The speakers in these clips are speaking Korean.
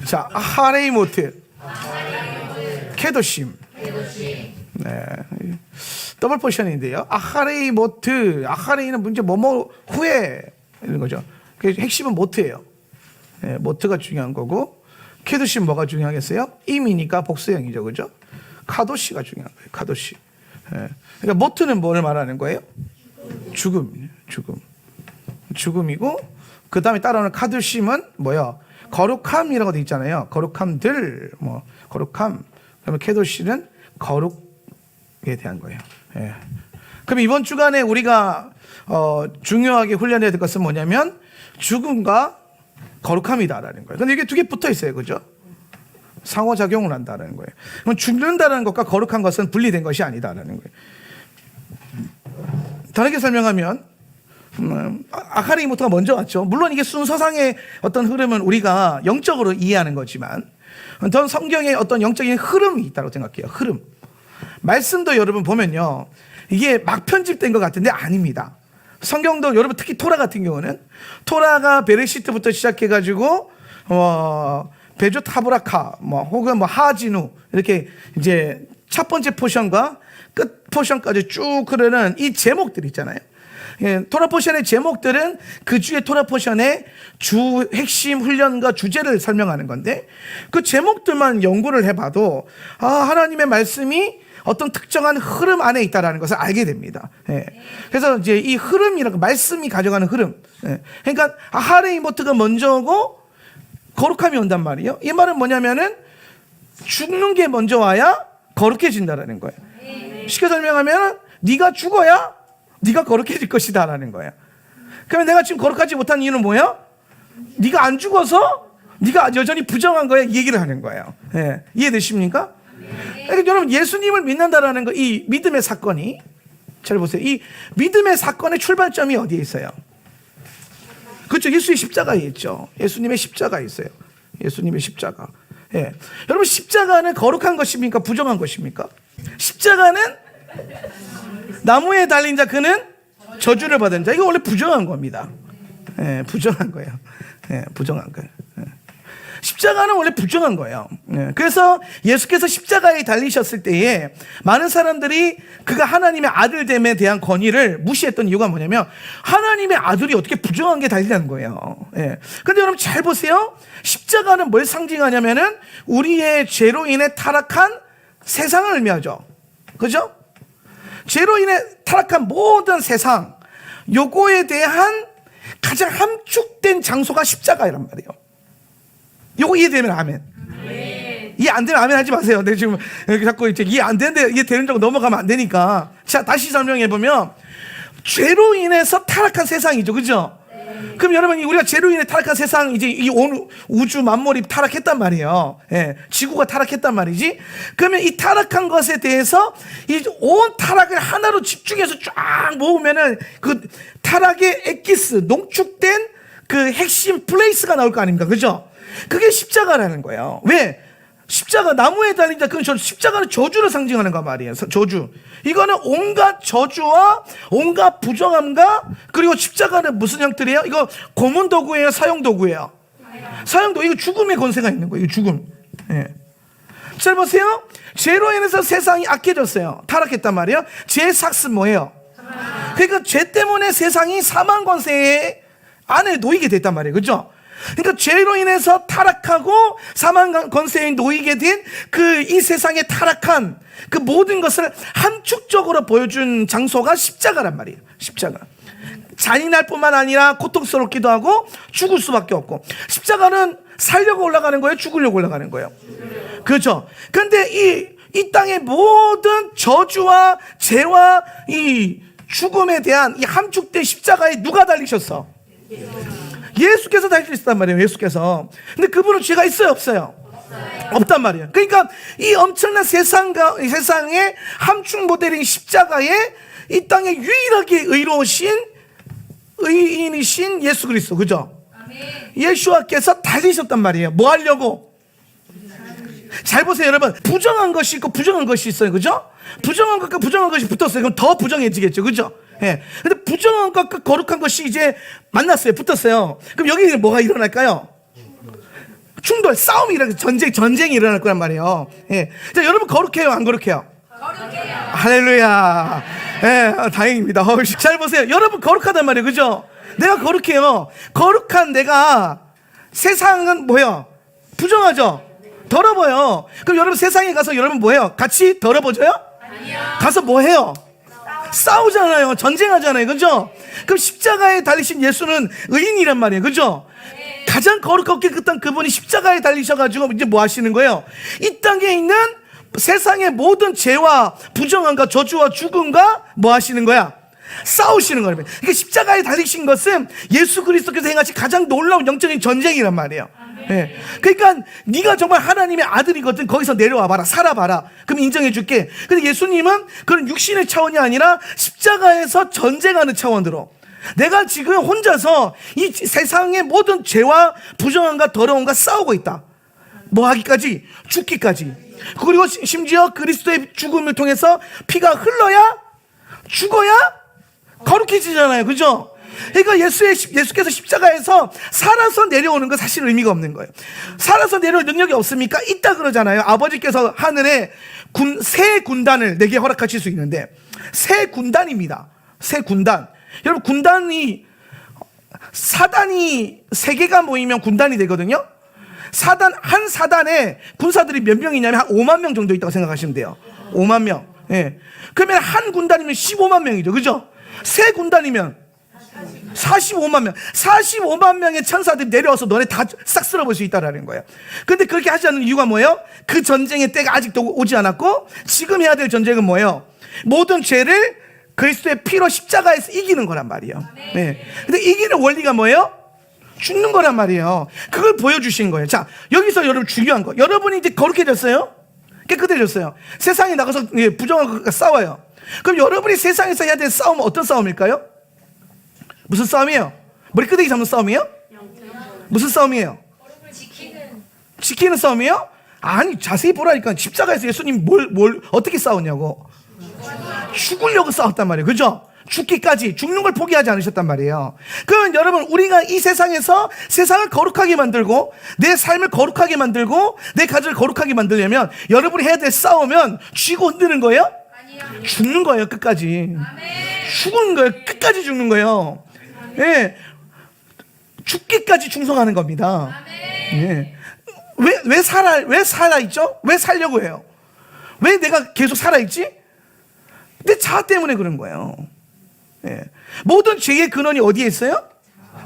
자, 하레이모트, 케도심. 네. 더블 포션인데요. 아하레이모트, 아하레이는 문제 뭐뭐 후에 이런 거죠. 그 핵심은 모트예요. 네, 모트가 중요한 거고, 케도심 뭐가 중요하겠어요? 임이니까 복수형이죠, 그죠? 카도시가 중요한 거예요. 카도시. 네. 그러니까 모트는 뭐를 말하는 거예요? 죽음이고, 그 다음에 따라오는 카도심은 뭐야? 거룩함이라고 돼 있잖아요. 거룩함들, 뭐 거룩함. 그러면 케도시는 거룩에 대한 거예요. 예. 그럼 이번 주간에 우리가 중요하게 훈련해야 될 것은 뭐냐면 죽음과 거룩함이다라는 거예요. 근데 이게 두 개 붙어 있어요, 그죠? 상호작용을 한다는 거예요. 그럼 죽는다는 것과 거룩한 것은 분리된 것이 아니다라는 거예요. 다르게 설명하면 아하레이모트가 먼저 왔죠. 물론 이게 순서상의 어떤 흐름은 우리가 영적으로 이해하는 거지만, 전 성경에 어떤 영적인 흐름이 있다고 생각해요. 흐름. 말씀도 여러분 보면요, 이게 막 편집된 것 같은데 아닙니다. 성경도 여러분 특히 토라 같은 경우는 토라가 베레시트부터 시작해가지고 베조 타브라카 혹은 하지누 이렇게 이제 첫 번째 포션과 끝 포션까지 쭉 흐르는 이 제목들 있잖아요. 예, 토라 포션의 제목들은 그 주의 토라 포션의 주 핵심 훈련과 주제를 설명하는 건데, 그 제목들만 연구를 해봐도 하나님의 말씀이 어떤 특정한 흐름 안에 있다라는 것을 알게 됩니다. 예. 그래서 이제 이 흐름이라고, 말씀이 가져가는 흐름. 예. 그러니까 하레이모트가 먼저고 거룩함이 온단 말이에요. 이 말은 뭐냐면은 죽는 게 먼저 와야 거룩해진다라는 거예요. 쉽게 설명하면 네가 죽어야 네가 거룩해질 것이다라는 거예요. 그러면 내가 지금 거룩하지 못한 이유는 뭐야? 네가 안 죽어서 네가 여전히 부정한 거야, 이 얘기를 하는 거예요. 예. 이해되십니까? 그러니까 여러분, 예수님을 믿는다라는 거, 이 믿음의 사건이, 잘 보세요. 이 믿음의 사건의 출발점이 어디에 있어요? 그렇죠. 예수의 십자가에 있죠. 예수님의 십자가에 있어요. 예수님의 십자가. 예. 여러분, 십자가는 거룩한 것입니까? 부정한 것입니까? 십자가는 나무에 달린 자, 그는 저주를 받은 자. 이거 원래 부정한 겁니다. 예, 부정한 거예요. 예, 부정한 거예요. 예. 십자가는 원래 부정한 거예요. 예. 그래서 예수께서 십자가에 달리셨을 때에 많은 사람들이 그가 하나님의 아들됨에 대한 권위를 무시했던 이유가 뭐냐면, 하나님의 아들이 어떻게 부정한 게 달리는 거예요. 예. 근데 여러분 잘 보세요. 십자가는 뭘 상징하냐면은 우리의 죄로 인해 타락한 세상을 의미하죠. 그죠? 죄로 인해 타락한 모든 세상, 요거에 대한 가장 함축된 장소가 십자가란 말이에요. 요거 이해되면 아멘. 이해 안 되면 아멘 하지 마세요. 근데 지금 자꾸 이제 이해 안 되는데 이해 되는 쪽 넘어가면 안 되니까. 자, 다시 설명해 보면, 죄로 인해서 타락한 세상이죠, 그죠? 그럼 여러분, 우리가 죄로 인해 타락한 세상, 이제 이 온 우주 만물이 타락했단 말이에요. 예, 지구가 타락했단 말이지. 그러면 이 타락한 것에 대해서 이 온 타락을 하나로 집중해서 쫙 모으면은 그 타락의 엑기스, 농축된 그 핵심 플레이스가 나올 거 아닙니까, 그죠? 그게 십자가라는 거예요. 왜? 십자가, 나무에 달린 자, 그건 십자가는 저주를 상징하는 거 말이에요. 저주. 이거는 온갖 저주와 온갖 부정함과, 그리고 십자가는 무슨 형태예요? 이거 고문 도구예요, 사용 도구예요? 사용 도구. 이거 죽음의 권세가 있는 거예요. 이거 죽음. 예. 잘 보세요. 죄로 인해서 세상이 악해졌어요. 타락했단 말이에요. 죄의 삭은 뭐예요? 그러니까 죄 때문에 세상이 사망 권세 안에 놓이게 됐단 말이에요. 그죠? 그러니까 죄로 인해서 타락하고 사망 권세에 놓이게 된 그 이 세상에 타락한 그 모든 것을 함축적으로 보여준 장소가 십자가란 말이에요. 십자가. 잔인할 뿐만 아니라 고통스럽기도 하고 죽을 수밖에 없고. 십자가는 살려고 올라가는 거예요? 죽으려고 올라가는 거예요? 그렇죠. 근데 이 땅의 모든 저주와 죄와 이 죽음에 대한 이 함축된 십자가에 누가 달리셨어? 예수께서 달리셨단 말이에요. 예수께서. 근데 그분은 죄가 있어요, 없어요? 없단 말이에요. 그러니까 이 엄청난 세상의 함축 모델인 십자가에 이 땅에 유일하게 의로우신 의인이신 예수 그리스도, 그죠? 예수와께서 달리셨단 말이에요. 뭐 하려고? 잘 보세요, 여러분. 부정한 것이 있고 부정한 것이 있어요, 그죠? 부정한 것과 부정한 것이 붙었어요. 그럼 더 부정해지겠죠, 그죠? 예. 근데 부정한 것과 거룩한 것이 이제 만났어요, 붙었어요. 그럼 여기 뭐가 일어날까요? 충돌, 싸움이 일어나고 전쟁이 일어날 거란 말이에요. 예. 자, 여러분 거룩해요, 안 거룩해요? 거룩해요. 할렐루야. 예, 다행입니다. 잘 보세요. 여러분 거룩하단 말이에요, 그죠? 내가 거룩해요. 거룩한 내가 세상은 뭐예요? 부정하죠? 더러워요. 그럼 여러분 세상에 가서 여러분 뭐해요? 같이 더러워져요? 아니요. 가서 뭐해요? 싸우잖아요. 전쟁하잖아요. 그죠? 그럼 십자가에 달리신 예수는 의인이란 말이에요. 그죠? 가장 거룩하게 그분이 십자가에 달리셔가지고 이제 뭐 하시는 거예요? 이 땅에 있는 세상의 모든 죄와 부정함과 저주와 죽음과 뭐 하시는 거야? 싸우시는 거예요. 그러니까 십자가에 달리신 것은 예수 그리스도께서 행하신 가장 놀라운 영적인 전쟁이란 말이에요. 네. 그러니까 네가 정말 하나님의 아들이거든. 거기서 내려와 봐라, 살아봐라. 그럼 인정해 줄게. 근데 예수님은 그런 육신의 차원이 아니라 십자가에서 전쟁하는 차원으로 내가 지금 혼자서 이 세상의 모든 죄와 부정함과 더러움과 싸우고 있다. 뭐 하기까지? 죽기까지. 그리고 심지어 그리스도의 죽음을 통해서 피가 흘러야 죽어야 거룩해지잖아요. 그죠? 그러니까 예수께서 십자가에서 살아서 내려오는 건 사실 의미가 없는 거예요. 살아서 내려올 능력이 없습니까? 있다 그러잖아요. 아버지께서 하늘에 새 군단을 내게 허락하실 수 있는데, 새 군단입니다. 새 군단. 여러분, 군단이, 사단이 3개가 모이면 군단이 되거든요. 한 사단에 군사들이 몇 명이냐면 한 5만 명 정도 있다고 생각하시면 돼요. 5만 명. 예. 그러면 한 군단이면 15만 명이죠. 그죠? 세 군단이면 45만 명. 45만 명의 천사들이 내려와서 너네 다 싹 쓸어볼 수 있다라는 거예요. 근데 그렇게 하지 않는 이유가 뭐예요? 그 전쟁의 때가 아직도 오지 않았고, 지금 해야 될 전쟁은 뭐예요? 모든 죄를 그리스도의 피로 십자가에서 이기는 거란 말이에요. 네. 근데 이기는 원리가 뭐예요? 죽는 거란 말이에요. 그걸 보여주신 거예요. 자, 여기서 여러분 중요한 거. 여러분이 이제 거룩해졌어요? 깨끗해졌어요. 세상에 나가서 부정하고 싸워요. 그럼 여러분이 세상에서 해야 될 싸움은 어떤 싸움일까요? 무슨 싸움이에요? 머리끄댕이 잡는 싸움이에요? 무슨 싸움이에요? 지키는 싸움이에요? 아니, 자세히 보라니까. 십자가에서 예수님 어떻게 싸웠냐고. 죽으려고 싸웠단 말이에요. 그죠? 죽기까지, 죽는 걸 포기하지 않으셨단 말이에요. 그러면 여러분, 우리가 이 세상에서 세상을 거룩하게 만들고 내 삶을 거룩하게 만들고 내 가정을 거룩하게 만들려면 여러분이 해야 될 싸움은 쥐고 흔드는 거예요? 아니요. 죽는 거예요. 끝까지. 죽는 거예요. 끝까지 죽는 거예요. 예. 죽기까지 충성하는 겁니다. 예. 왜 살아있죠? 왜 살려고 해요? 왜 내가 계속 살아있지? 내 자아 때문에 그런 거예요. 예. 모든 죄의 근원이 어디에 있어요?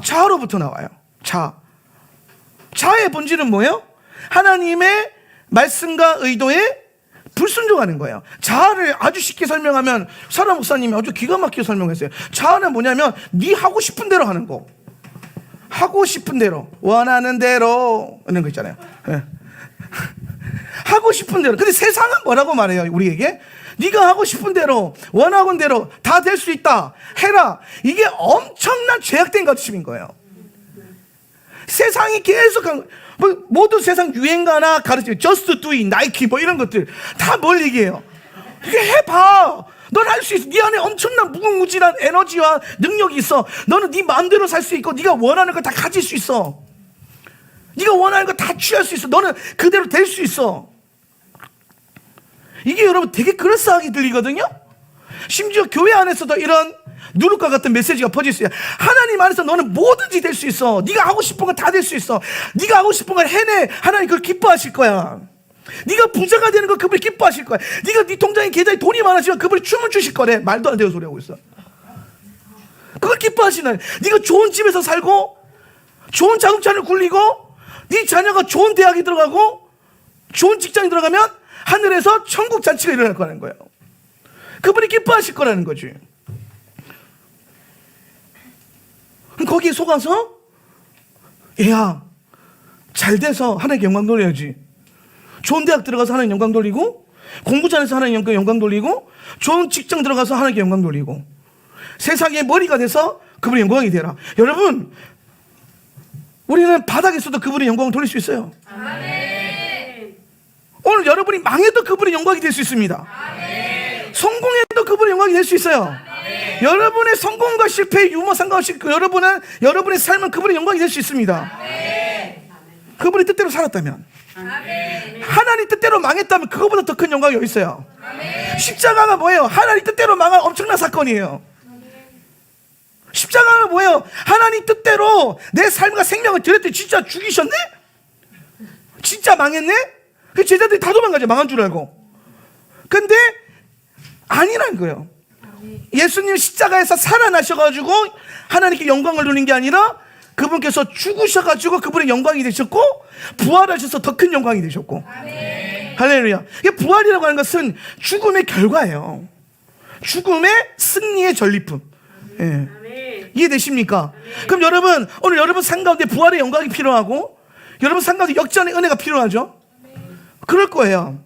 자아로부터 나와요. 자아의 본질은 뭐예요? 하나님의 말씀과 의도에 불순종하는 거예요. 자아를 아주 쉽게 설명하면 사라 목사님이 아주 기가 막히게 설명했어요. 자아는 뭐냐면 네 하고 싶은 대로 하는 거. 하고 싶은 대로, 원하는 대로 이런 거 있잖아요. 예. 하고 싶은 대로. 근데 세상은 뭐라고 말해요? 우리에게 네가 하고 싶은 대로, 원하는 대로 다 될 수 있다. 해라. 이게 엄청난 죄악된 가르침인 거예요. 세상이 계속 모든 세상 유행가나 가르침, just do it, 나이키 뭐 이런 것들 다 뭘 얘기해요? 이게 해봐. 넌 할 수 있어. 네 안에 엄청난 무궁무진한 에너지와 능력이 있어. 너는 네 마음대로 살 수 있고 네가 원하는 걸 다 가질 수 있어. 네가 원하는 거 다 취할 수 있어. 너는 그대로 될 수 있어. 이게 여러분 되게 그럴싸하게 들리거든요. 심지어 교회 안에서도 이런 누룩과 같은 메시지가 퍼질 수 있어요. 하나님 안에서 너는 뭐든지 될 수 있어. 네가 하고 싶은 건 다 될 수 있어. 네가 하고 싶은 걸 해내. 하나님 그걸 기뻐하실 거야. 네가 부자가 되는 거 그분이 기뻐하실 거야. 네가 네 통장에 계좌에 돈이 많아지면 그분이 춤을 추실 거래. 말도 안 되는 소리 하고 있어. 그걸 기뻐하시나요? 네가 좋은 집에서 살고 좋은 자동차를 굴리고 네 자녀가 좋은 대학에 들어가고 좋은 직장에 들어가면 하늘에서 천국 잔치가 일어날 거라는 거예요. 그분이 기뻐하실 거라는 거지. 거기에 속아서 얘야 잘 돼서 하나님께 영광 돌려야지. 좋은 대학 들어가서 하나님 영광 돌리고 공부 잘해서 하나님 영광 돌리고 좋은 직장 들어가서 하나님께 영광 돌리고 세상의 머리가 돼서 그분의 영광이 되라. 여러분 우리는 바닥에서도 그분의 영광을 돌릴 수 있어요. 아멘. 오늘 여러분이 망해도 그분의 영광이 될 수 있습니다. 아멘. 성공해도 그분의 영광이 될 수 있어요. 아멘. 여러분의 성공과 실패의 유머 상관없이 여러분의 삶은 그분의 영광이 될 수 있습니다. 아멘. 그분의 뜻대로 살았다면, 하나님 뜻대로 망했다면 그거보다 더 큰 영광이 어디 있어요? 십자가가 뭐예요? 하나님 뜻대로 망한 엄청난 사건이에요. 십자가가 뭐예요? 하나님 뜻대로 내 삶과 생명을 드렸더니 진짜 죽이셨네? 진짜 망했네? 그 제자들이 다 도망가죠. 망한 줄 알고. 근데 아니란 거예요. 예수님 십자가에서 살아나셔가지고 하나님께 영광을 누리는 게 아니라 그분께서 죽으셔가지고 그분의 영광이 되셨고, 부활하셔서 더 큰 영광이 되셨고. 할렐루야. 부활이라고 하는 것은 죽음의 결과예요. 죽음의 승리의 전리품. 예. 이해되십니까? 그럼 여러분, 오늘 여러분 삶 가운데 부활의 영광이 필요하고, 여러분 삶 가운데 역전의 은혜가 필요하죠? 그럴 거예요.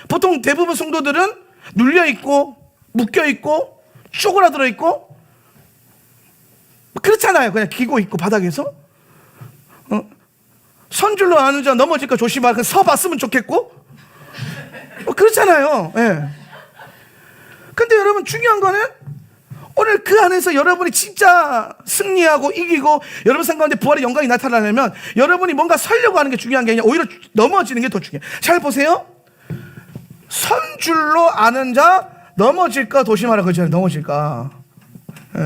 보통 대부분 성도들은 눌려있고, 묶여있고, 쪼그라들어있고, 그렇잖아요. 그냥 기고 있고, 바닥에서. 선줄로 앉아 넘어질까 조심하라. 서봤으면 좋겠고. 그렇잖아요. 예. 근데 여러분, 중요한 거는 오늘 그 안에서 여러분이 진짜 승리하고 이기고 여러분 삶 가운데 부활의 영광이 나타나려면 여러분이 뭔가 서려고 하는 게 중요한 게 아니라 오히려 넘어지는 게 더 중요해요. 잘 보세요. 선줄로 아는 자 넘어질까 조심하라 그러잖아요. 넘어질까. 예.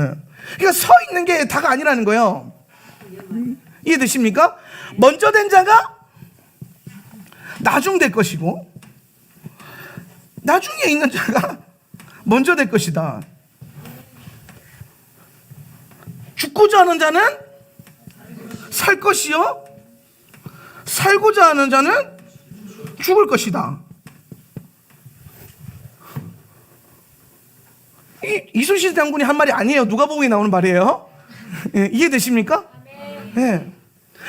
그러니까 서 있는 게 다가 아니라는 거예요. 이해되십니까? 먼저 된 자가 나중 될 것이고, 나중에 있는 자가 먼저 될 것이다. 죽고자 하는 자는 살 것이요, 살고자 하는 자는 죽을 것이다. 이순신 장군이 한 말이 아니에요. 누가복음에 나오는 말이에요. 예, 이해되십니까? 예.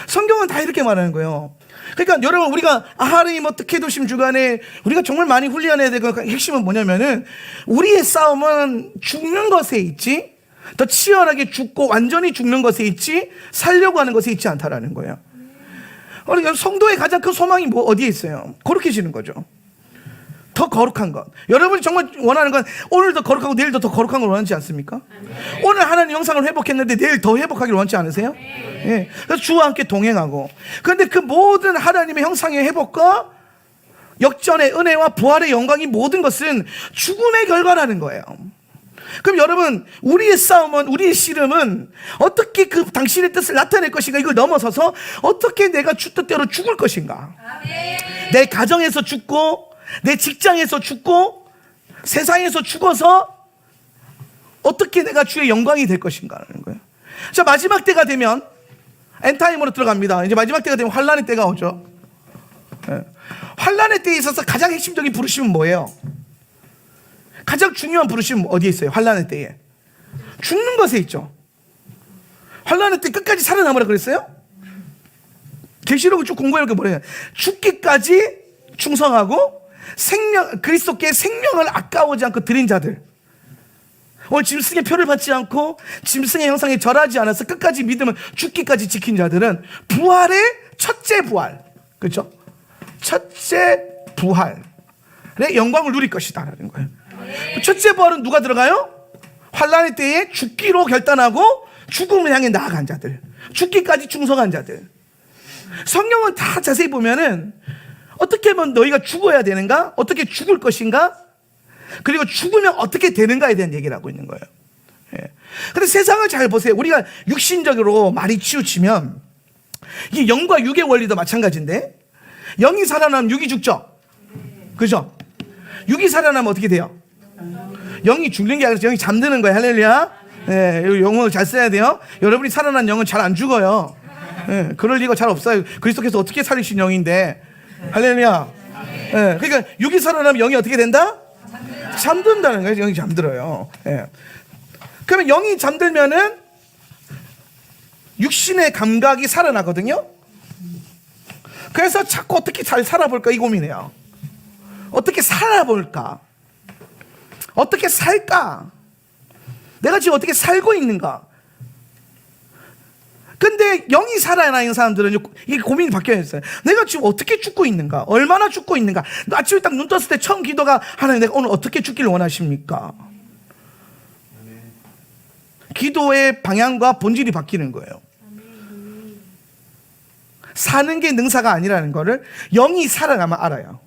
성경은 다 이렇게 말하는 거예요. 그러니까 여러분, 우리가 하나님 어떻게 도심 주간에 우리가 정말 많이 훈련해야 될 핵심은 뭐냐면은, 우리의 싸움은 죽는 것에 있지, 더 치열하게 죽고 완전히 죽는 것에 있지 살려고 하는 것에 있지 않다라는 거예요. 우리 성도의 가장 큰 소망이 어디에 있어요? 거룩해지는 거죠. 더 거룩한 것. 여러분이 정말 원하는 건 오늘도 거룩하고 내일도 더 거룩한 걸 원하지 않습니까? 오늘 하나님 영상을 회복했는데 내일 더 회복하기를 원치 않으세요? 예. 그래서 주와 함께 동행하고. 그런데 그 모든 하나님의 형상의 회복과 역전의 은혜와 부활의 영광이 모든 것은 죽음의 결과라는 거예요. 그럼 여러분, 우리의 싸움은, 우리의 씨름은 어떻게 그 당신의 뜻을 나타낼 것인가, 이걸 넘어서서 어떻게 내가 주 뜻대로 죽을 것인가. 내 가정에서 죽고, 내 직장에서 죽고, 세상에서 죽어서 어떻게 내가 주의 영광이 될 것인가라는 거예요. 자, 마지막 때가 되면 엔타임으로 들어갑니다. 이제 마지막 때가 되면 환란의 때가 오죠. 네. 환란의 때에 있어서 가장 핵심적인 부르심은 뭐예요? 가장 중요한 부르심은 어디에 있어요? 환란의 때에 죽는 것에 있죠. 환란의 때 끝까지 살아남으라 그랬어요? 계시록을 쭉 공부해보니까 뭐래요? 죽기까지 충성하고 그리스도께 생명을 아까워하지 않고 드린 자들, 오늘 짐승의 표를 받지 않고 짐승의 형상에 절하지 않아서 끝까지 믿음을 죽기까지 지킨 자들은 부활의 첫째 부활, 그렇죠? 첫째 부활의 영광을 누릴 것이다라는 거예요. 첫째 부활은 누가 들어가요? 환란의 때에 죽기로 결단하고 죽음을 향해 나아간 자들, 죽기까지 충성한 자들. 성경은 다 자세히 보면은 어떻게 하면 너희가 죽어야 되는가, 어떻게 죽을 것인가, 그리고 죽으면 어떻게 되는가에 대한 얘기를 하고 있는 거예요. 그런데 세상을 잘 보세요. 우리가 육신적으로 많이 치우치면 이게 영과 육의 원리도 마찬가지인데, 영이 살아나면 육이 죽죠. 그죠? 육이 살아나면 어떻게 돼요? 영이 죽는 게 아니라 영이 잠드는 거예요. 할렐루야. 예, 영어를 잘 써야 돼요. 여러분이 살아난 영은 잘 안 죽어요. 예, 그럴 리가 잘 없어요. 그리스도께서 어떻게 살리신 영인데. 할렐루야. 예, 그러니까 육이 살아나면 영이 어떻게 된다? 잠든다는 거예요. 영이 잠들어요. 예. 그러면 영이 잠들면은 육신의 감각이 살아나거든요. 그래서 자꾸 어떻게 잘 살아볼까 이 고민해요. 어떻게 살아볼까? 어떻게 살까? 내가 지금 어떻게 살고 있는가? 근데 영이 살아나 있는 사람들은 이게 고민이 바뀌어 있어요. 내가 지금 어떻게 죽고 있는가? 얼마나 죽고 있는가? 아침에 딱 눈 떴을 때 처음 기도가, 하나님 내가 오늘 어떻게 죽기를 원하십니까? 기도의 방향과 본질이 바뀌는 거예요. 사는 게 능사가 아니라는 거를 영이 살아나면 알아요.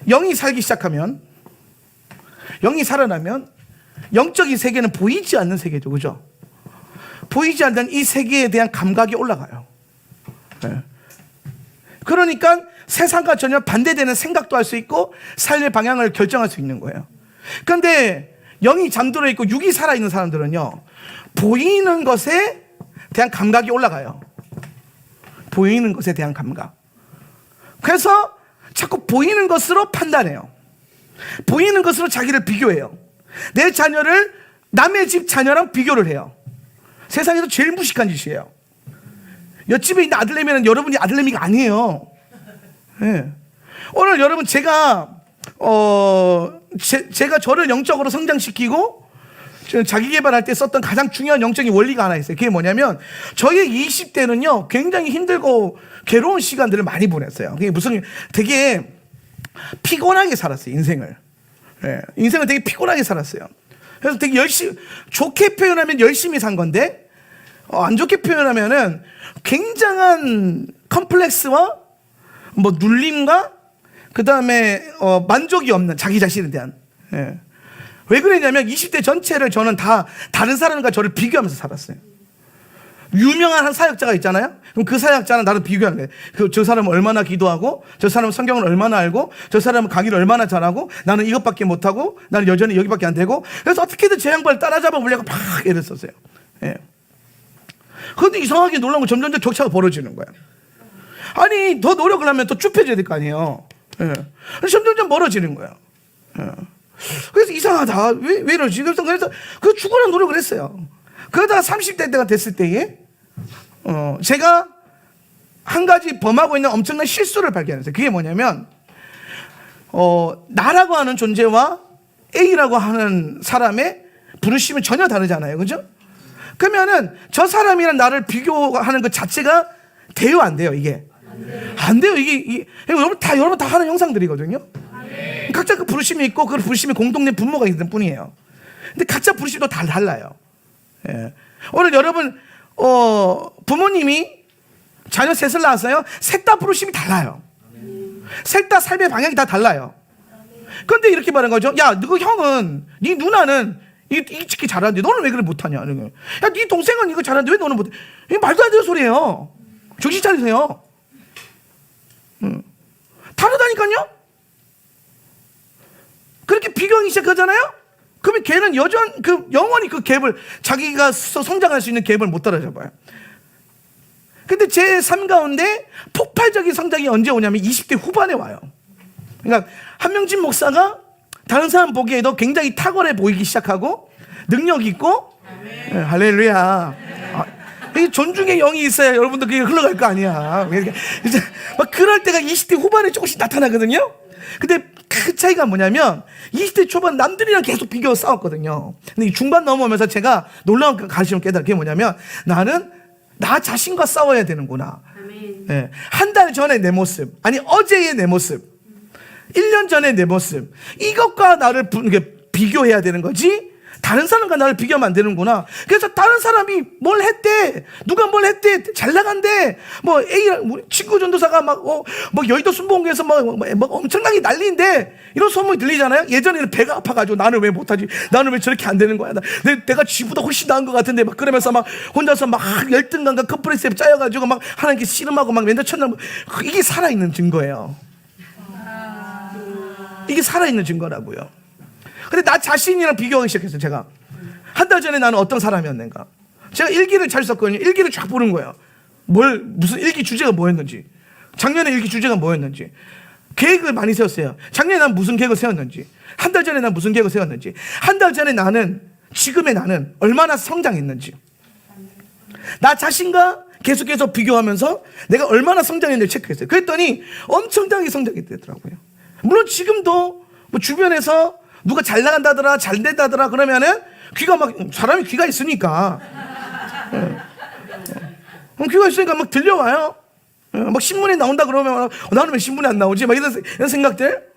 영이 살기 시작하면, 영이 살아나면 영적인 세계는 보이지 않는 세계죠. 그죠? 보이지 않는 이 세계에 대한 감각이 올라가요. 네. 그러니까 세상과 전혀 반대되는 생각도 할 수 있고 삶의 방향을 결정할 수 있는 거예요. 그런데 영이 잠들어 있고 육이 살아있는 사람들은요, 보이는 것에 대한 감각이 올라가요. 보이는 것에 대한 감각. 그래서 자꾸 보이는 것으로 판단해요. 보이는 것으로 자기를 비교해요. 내 자녀를 남의 집 자녀랑 비교를 해요. 세상에서 제일 무식한 짓이에요. 옆집에 있는 아들내미는 여러분이 아들내미가 아니에요. 네. 오늘 여러분 제가 저를 영적으로 성장시키고 자기 개발할 때 썼던 가장 중요한 영적인 원리가 하나 있어요. 그게 뭐냐면 저의 20대는요 굉장히 힘들고 괴로운 시간들을 많이 보냈어요. 그게 무슨 되게 피곤하게 살았어요. 인생을. 네. 인생을 되게 피곤하게 살았어요. 그래서 되게 열심히, 좋게 표현하면 열심히 산 건데 안 좋게 표현하면은 굉장한 컴플렉스와 뭐 눌림과 그 다음에 만족이 없는 자기 자신에 대한. 예. 왜 그러냐면 20대 전체를 저는 다 다른 사람과 저를 비교하면서 살았어요. 유명한 한 사역자가 있잖아요. 그럼 그 사역자는 나를 비교하는 거예요. 저 사람은 얼마나 기도하고, 저 사람은 성경을 얼마나 알고, 저 사람은 강의를 얼마나 잘하고, 나는 이것밖에 못하고, 나는 여전히 여기밖에 안 되고. 그래서 어떻게든 제 양반을 따라잡아 보려고 막 애랬었어요. 예. 그런데 이상하게 놀라운 건 점점 격차가 벌어지는 거예요. 아니 더 노력을 하면 더 좁혀져야 될 거 아니에요. 예. 점점 멀어지는 거예요. 예. 그래서 이상하다. 왜 이러지? 그래서 그 죽어라 노력을 했어요. 그러다가 30대 때가 됐을 때에 제가 한 가지 범하고 있는 엄청난 실수를 발견했어요. 그게 뭐냐면 나라고 하는 존재와 A라고 하는 사람의 부르심은 전혀 다르잖아요. 그죠? 그러면은 저 사람이랑 나를 비교하는 것 자체가 돼요, 안 돼요, 이게? 안 돼요. 이게 여러분 다 하는 형상들이거든요. 각자 그 부르심이 있고 그 부르심이 공동된 분모가 있는 뿐이에요. 근데 각자 부르심도 다 달라요. 예. 오늘 여러분 부모님이 자녀 셋을 낳았어요. 셋 다 부르심이 달라요. 셋 다 삶의 방향이 다 달라요. 그런데 이렇게 말하는 거죠. 야, 너 형은, 네 누나는 이 찍기 잘하는데 너는 왜 그걸 못하냐? 야, 네 동생은 이거 잘하는데 왜 너는 못해? 이게 말도 안 되는 소리예요. 정신 차리세요. 다르다니까요? 그렇게 비교하기 시작하잖아요? 그러면 걔는 영원히 그 갭을, 자기가 성장할 수 있는 갭을 못 따라잡아요. 근데 제 삶 가운데 폭발적인 성장이 언제 오냐면 20대 후반에 와요. 그러니까 한명진 목사가 다른 사람 보기에도 굉장히 탁월해 보이기 시작하고 능력 있고, 네, 할렐루야. 존중의 영이 있어야 여러분들 그게 흘러갈 거 아니야. 이제 막 그럴 때가 20대 후반에 조금씩 나타나거든요. 근데 그 차이가 뭐냐면 20대 초반 남들이랑 계속 비교 싸웠거든요. 근데 이 중반 넘어오면서 제가 놀라운 가르침을 깨달은 게 뭐냐면 나는 나 자신과 싸워야 되는구나. 네. 한 달 전에 내 모습, 아니 어제의 내 모습, 1년 전에 내 모습, 이것과 나를 비교해야 되는 거지 다른 사람과 나를 비교하면 안 되는구나. 그래서 다른 사람이 뭘 했대, 누가 뭘 했대, 잘 나간대, 뭐 A 친구 전도사가 뭐 여의도 순복음교에서 막 엄청나게 난리인데 이런 소문이 들리잖아요. 예전에는 배가 아파가지고 나는 왜 못하지, 나는 왜 저렇게 안 되는 거야, 내가 지보다 훨씬 나은 것 같은데 막 그러면서 막 혼자서 막 열등감과 컴플렉스에 짜여가지고 막 하나님께 씨름하고 막 맨날 첫날 이게 살아있는 증거예요. 이게 살아있는 증거라고요. 근데 나 자신이랑 비교하기 시작했어요. 제가 한 달 전에 나는 어떤 사람이었는가. 제가 일기를 잘 썼거든요. 일기를 쫙 보는 거예요. 무슨 일기 주제가 뭐였는지, 작년에 일기 주제가 뭐였는지, 계획을 많이 세웠어요. 작년에 난 무슨 계획을 세웠는지, 한 달 전에 난 무슨 계획을 세웠는지, 한 달 전에 나는, 지금의 나는 얼마나 성장했는지, 나 자신과 계속해서 비교하면서 내가 얼마나 성장했는지 체크했어요. 그랬더니 엄청나게 성장이 되더라고요. 물론 지금도 뭐 주변에서 누가 잘 나간다더라, 잘 된다더라 그러면은 사람이 귀가 있으니까, 귀가 있으니까 막 들려와요. 막 신문에 나온다 그러면 나는 왜 신문에 안 나오지? 막 이런 생각들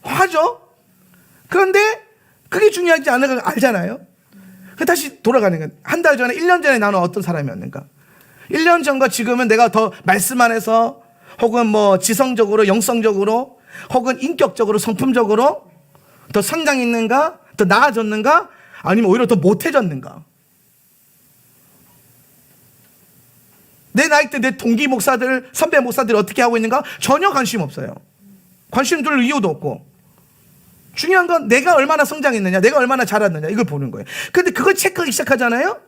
하죠. 그런데 그게 중요하지 않은 걸 알잖아요. 다시 돌아가는 거예요. 한 달 전에, 1년 전에 나는 어떤 사람이었는가. 1년 전과 지금은 내가 더 말씀 안에서 혹은 뭐 지성적으로, 영성적으로, 혹은 인격적으로, 성품적으로 더 성장했는가? 더 나아졌는가? 아니면 오히려 더 못해졌는가? 내 나이 때 내 동기 목사들, 선배 목사들이 어떻게 하고 있는가? 전혀 관심 없어요. 관심 둘 이유도 없고. 중요한 건 내가 얼마나 성장했느냐, 내가 얼마나 자랐느냐, 이걸 보는 거예요. 근데 그걸 체크하기 시작하잖아요?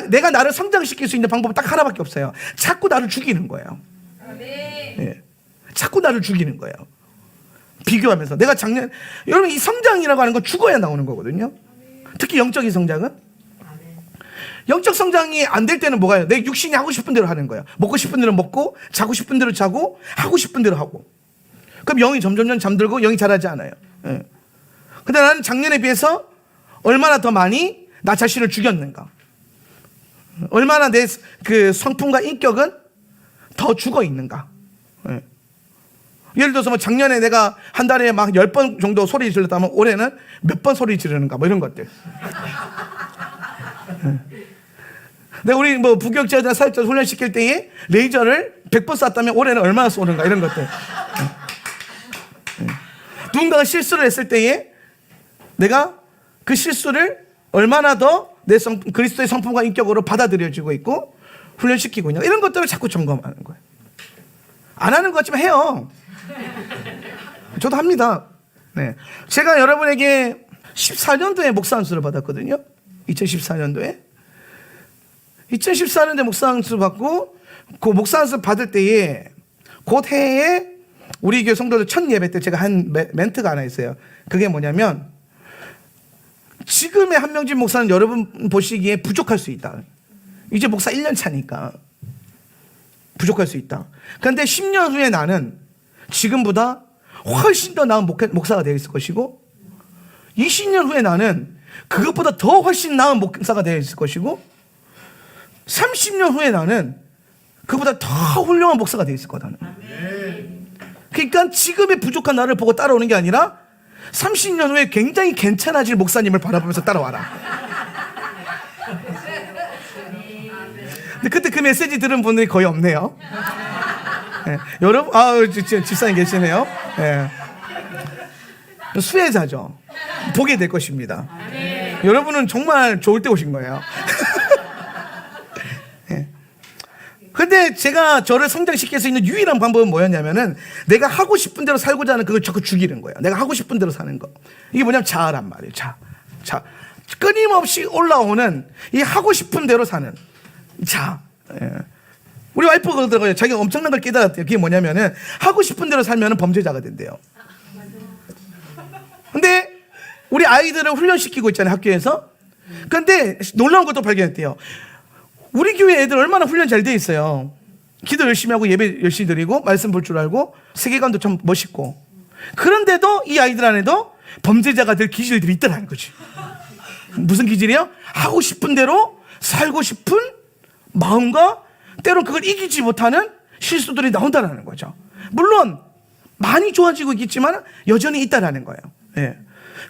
내가 나를 성장시킬 수 있는 방법은 딱 하나밖에 없어요. 자꾸 나를 죽이는 거예요. 예. 자꾸 나를 죽이는 거예요. 비교하면서. 내가 여러분, 이 성장이라고 하는 건 죽어야 나오는 거거든요. 특히 영적인 성장은. 영적 성장이 안 될 때는 뭐가요? 내 육신이 하고 싶은 대로 하는 거예요. 먹고 싶은 대로 먹고, 자고 싶은 대로 자고, 하고 싶은 대로 하고. 그럼 영이 점점 잠들고 영이 자라지 않아요. 예. 근데 나는 작년에 비해서 얼마나 더 많이 나 자신을 죽였는가? 얼마나 내 그 성품과 인격은 더 죽어 있는가? 예. 예를 들어서 뭐 작년에 내가 한 달에 막 10번 정도 소리 질렀다면 올해는 몇 번 소리 지르는가? 뭐 이런 것들. 예. 내가 우리 뭐 부격자나 사역자 훈련시킬 때에 레이저를 100번 쐈다면 올해는 얼마나 쏘는가? 이런 것들. 예. 누군가가 실수를 했을 때에 내가 그 실수를 얼마나 더 내 그리스도의 성품과 인격으로 받아들여지고 있고 훈련시키고 있냐, 이런 것들을 자꾸 점검하는 거예요. 안 하는 것 같지만 해요. 저도 합니다. 네. 제가 여러분에게 14년도에 목사 안수를 받았거든요. 2014년도에 목사 안수 받고, 그 목사 안수 받을 때에 그 해에 우리 교회 성도들 첫 예배 때 제가 한 멘트가 하나 있어요. 그게 뭐냐면, 지금의 한명진 목사는 여러분 보시기에 부족할 수 있다. 이제 목사 1년 차니까 부족할 수 있다. 그런데 10년 후에 나는 지금보다 훨씬 더 나은 목사가 되어 있을 것이고, 20년 후에 나는 그것보다 더 훨씬 나은 목사가 되어 있을 것이고, 30년 후에 나는 그보다 더 훌륭한 목사가 되어 있을 거다. 그러니까 지금의 부족한 나를 보고 따라오는 게 아니라 30년 후에 굉장히 괜찮아질 목사님을 바라보면서 따라와라. 근데 그때 그 메시지 들은 분들이 거의 없네요. 네. 여러분, 집사님 계시네요. 네. 수혜자죠. 보게 될 것입니다. 여러분은 정말 좋을 때 오신 거예요. 근데 제가 저를 성장시킬 수 있는 유일한 방법은 뭐였냐면은, 내가 하고 싶은 대로 살고자 하는 그걸 자꾸 죽이는 거예요. 내가 하고 싶은 대로 사는 거. 이게 뭐냐면 자아란 말이에요. 자. 끊임없이 올라오는 이 하고 싶은 대로 사는 자. 예. 우리 와이프가 그러더라고요. 자기가 엄청난 걸 깨달았대요. 그게 뭐냐면은, 하고 싶은 대로 살면은 범죄자가 된대요. 근데 우리 아이들을 훈련시키고 있잖아요, 학교에서. 근데 놀라운 것도 발견했대요. 우리 교회 애들 얼마나 훈련 잘 돼 있어요. 기도 열심히 하고 예배 열심히 드리고 말씀 볼 줄 알고 세계관도 참 멋있고, 그런데도 이 아이들 안에도 범죄자가 될 기질들이 있다는 거지. 무슨 기질이요? 하고 싶은 대로 살고 싶은 마음과 때론 그걸 이기지 못하는 실수들이 나온다는 거죠. 물론 많이 좋아지고 있겠지만 여전히 있다는 거예요. 예.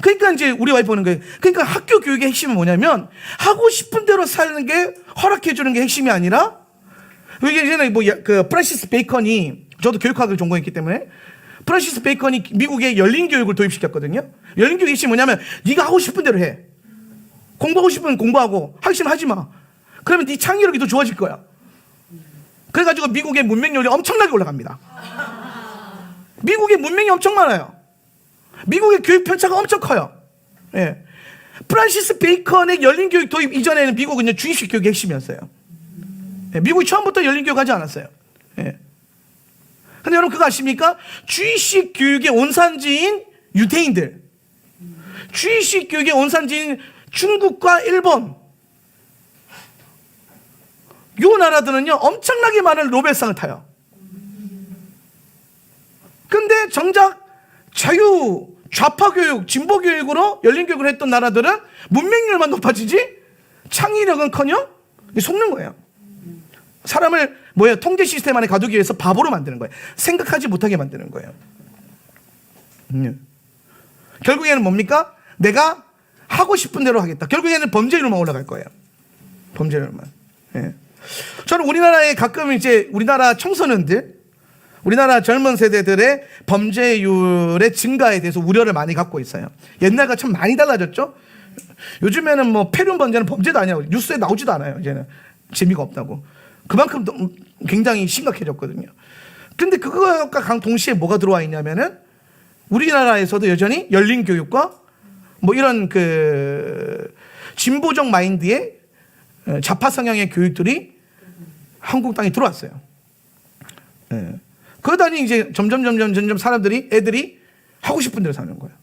그러니까 이제 우리 와이프는 거예요. 그러니까 학교 교육의 핵심은 뭐냐면, 하고 싶은 대로 사는 게, 허락해 주는 게 핵심이 아니라, 이게 예전에 그 프란시스 베이컨이, 저도 교육학을 전공했기 때문에 프란시스 베이컨이 미국에 열린 교육을 도입시켰거든요. 열린 교육의 핵심이 뭐냐면, 네가 하고 싶은 대로 해. 공부하고 싶으면 공부하고, 하기 싫으면 하지 마. 그러면 네 창의력이 더 좋아질 거야. 그래가지고 미국의 문맹률이 엄청나게 올라갑니다. 미국의 문맹이 엄청 많아요. 미국의 교육 편차가 엄청 커요. 예. 프란시스 베이컨의 열린 교육 도입 이전에는 미국은 주입식 교육의 핵심이었어요. 예. 미국이 처음부터 열린 교육 하지 않았어요. 예. 근데 여러분 그거 아십니까? 주입식 교육의 온산지인 유대인들, 주입식 교육의 온산지인 중국과 일본, 요 나라들은요 엄청나게 많은 노벨상을 타요. 근데 정작 좌파 교육, 진보 교육으로 열린 교육을 했던 나라들은 문맹률만 높아지지 창의력은커녕 속는 거예요. 사람을 통제 시스템 안에 가두기 위해서 바보로 만드는 거예요. 생각하지 못하게 만드는 거예요. 결국에는 뭡니까? 내가 하고 싶은 대로 하겠다. 결국에는 범죄율만 올라갈 거예요. 범죄율만. 예. 저는 우리나라에 가끔 이제 우리나라 청소년들, 우리나라 젊은 세대들의 범죄율의 증가에 대해서 우려를 많이 갖고 있어요. 옛날과 참 많이 달라졌죠? 요즘에는 뭐 폐륜 범죄는 범죄도 아니야. 뉴스에 나오지도 않아요. 이제는 재미가 없다고. 그만큼 굉장히 심각해졌거든요. 근데 그거가 동시에 뭐가 들어와 있냐면은 우리나라에서도 여전히 열린 교육과 뭐 이런 그 진보적 마인드의 좌파 성향의 교육들이 한국 땅에 들어왔어요. 예. 그러다니 이제 점점 사람들이, 애들이 하고 싶은 대로 사는 거예요.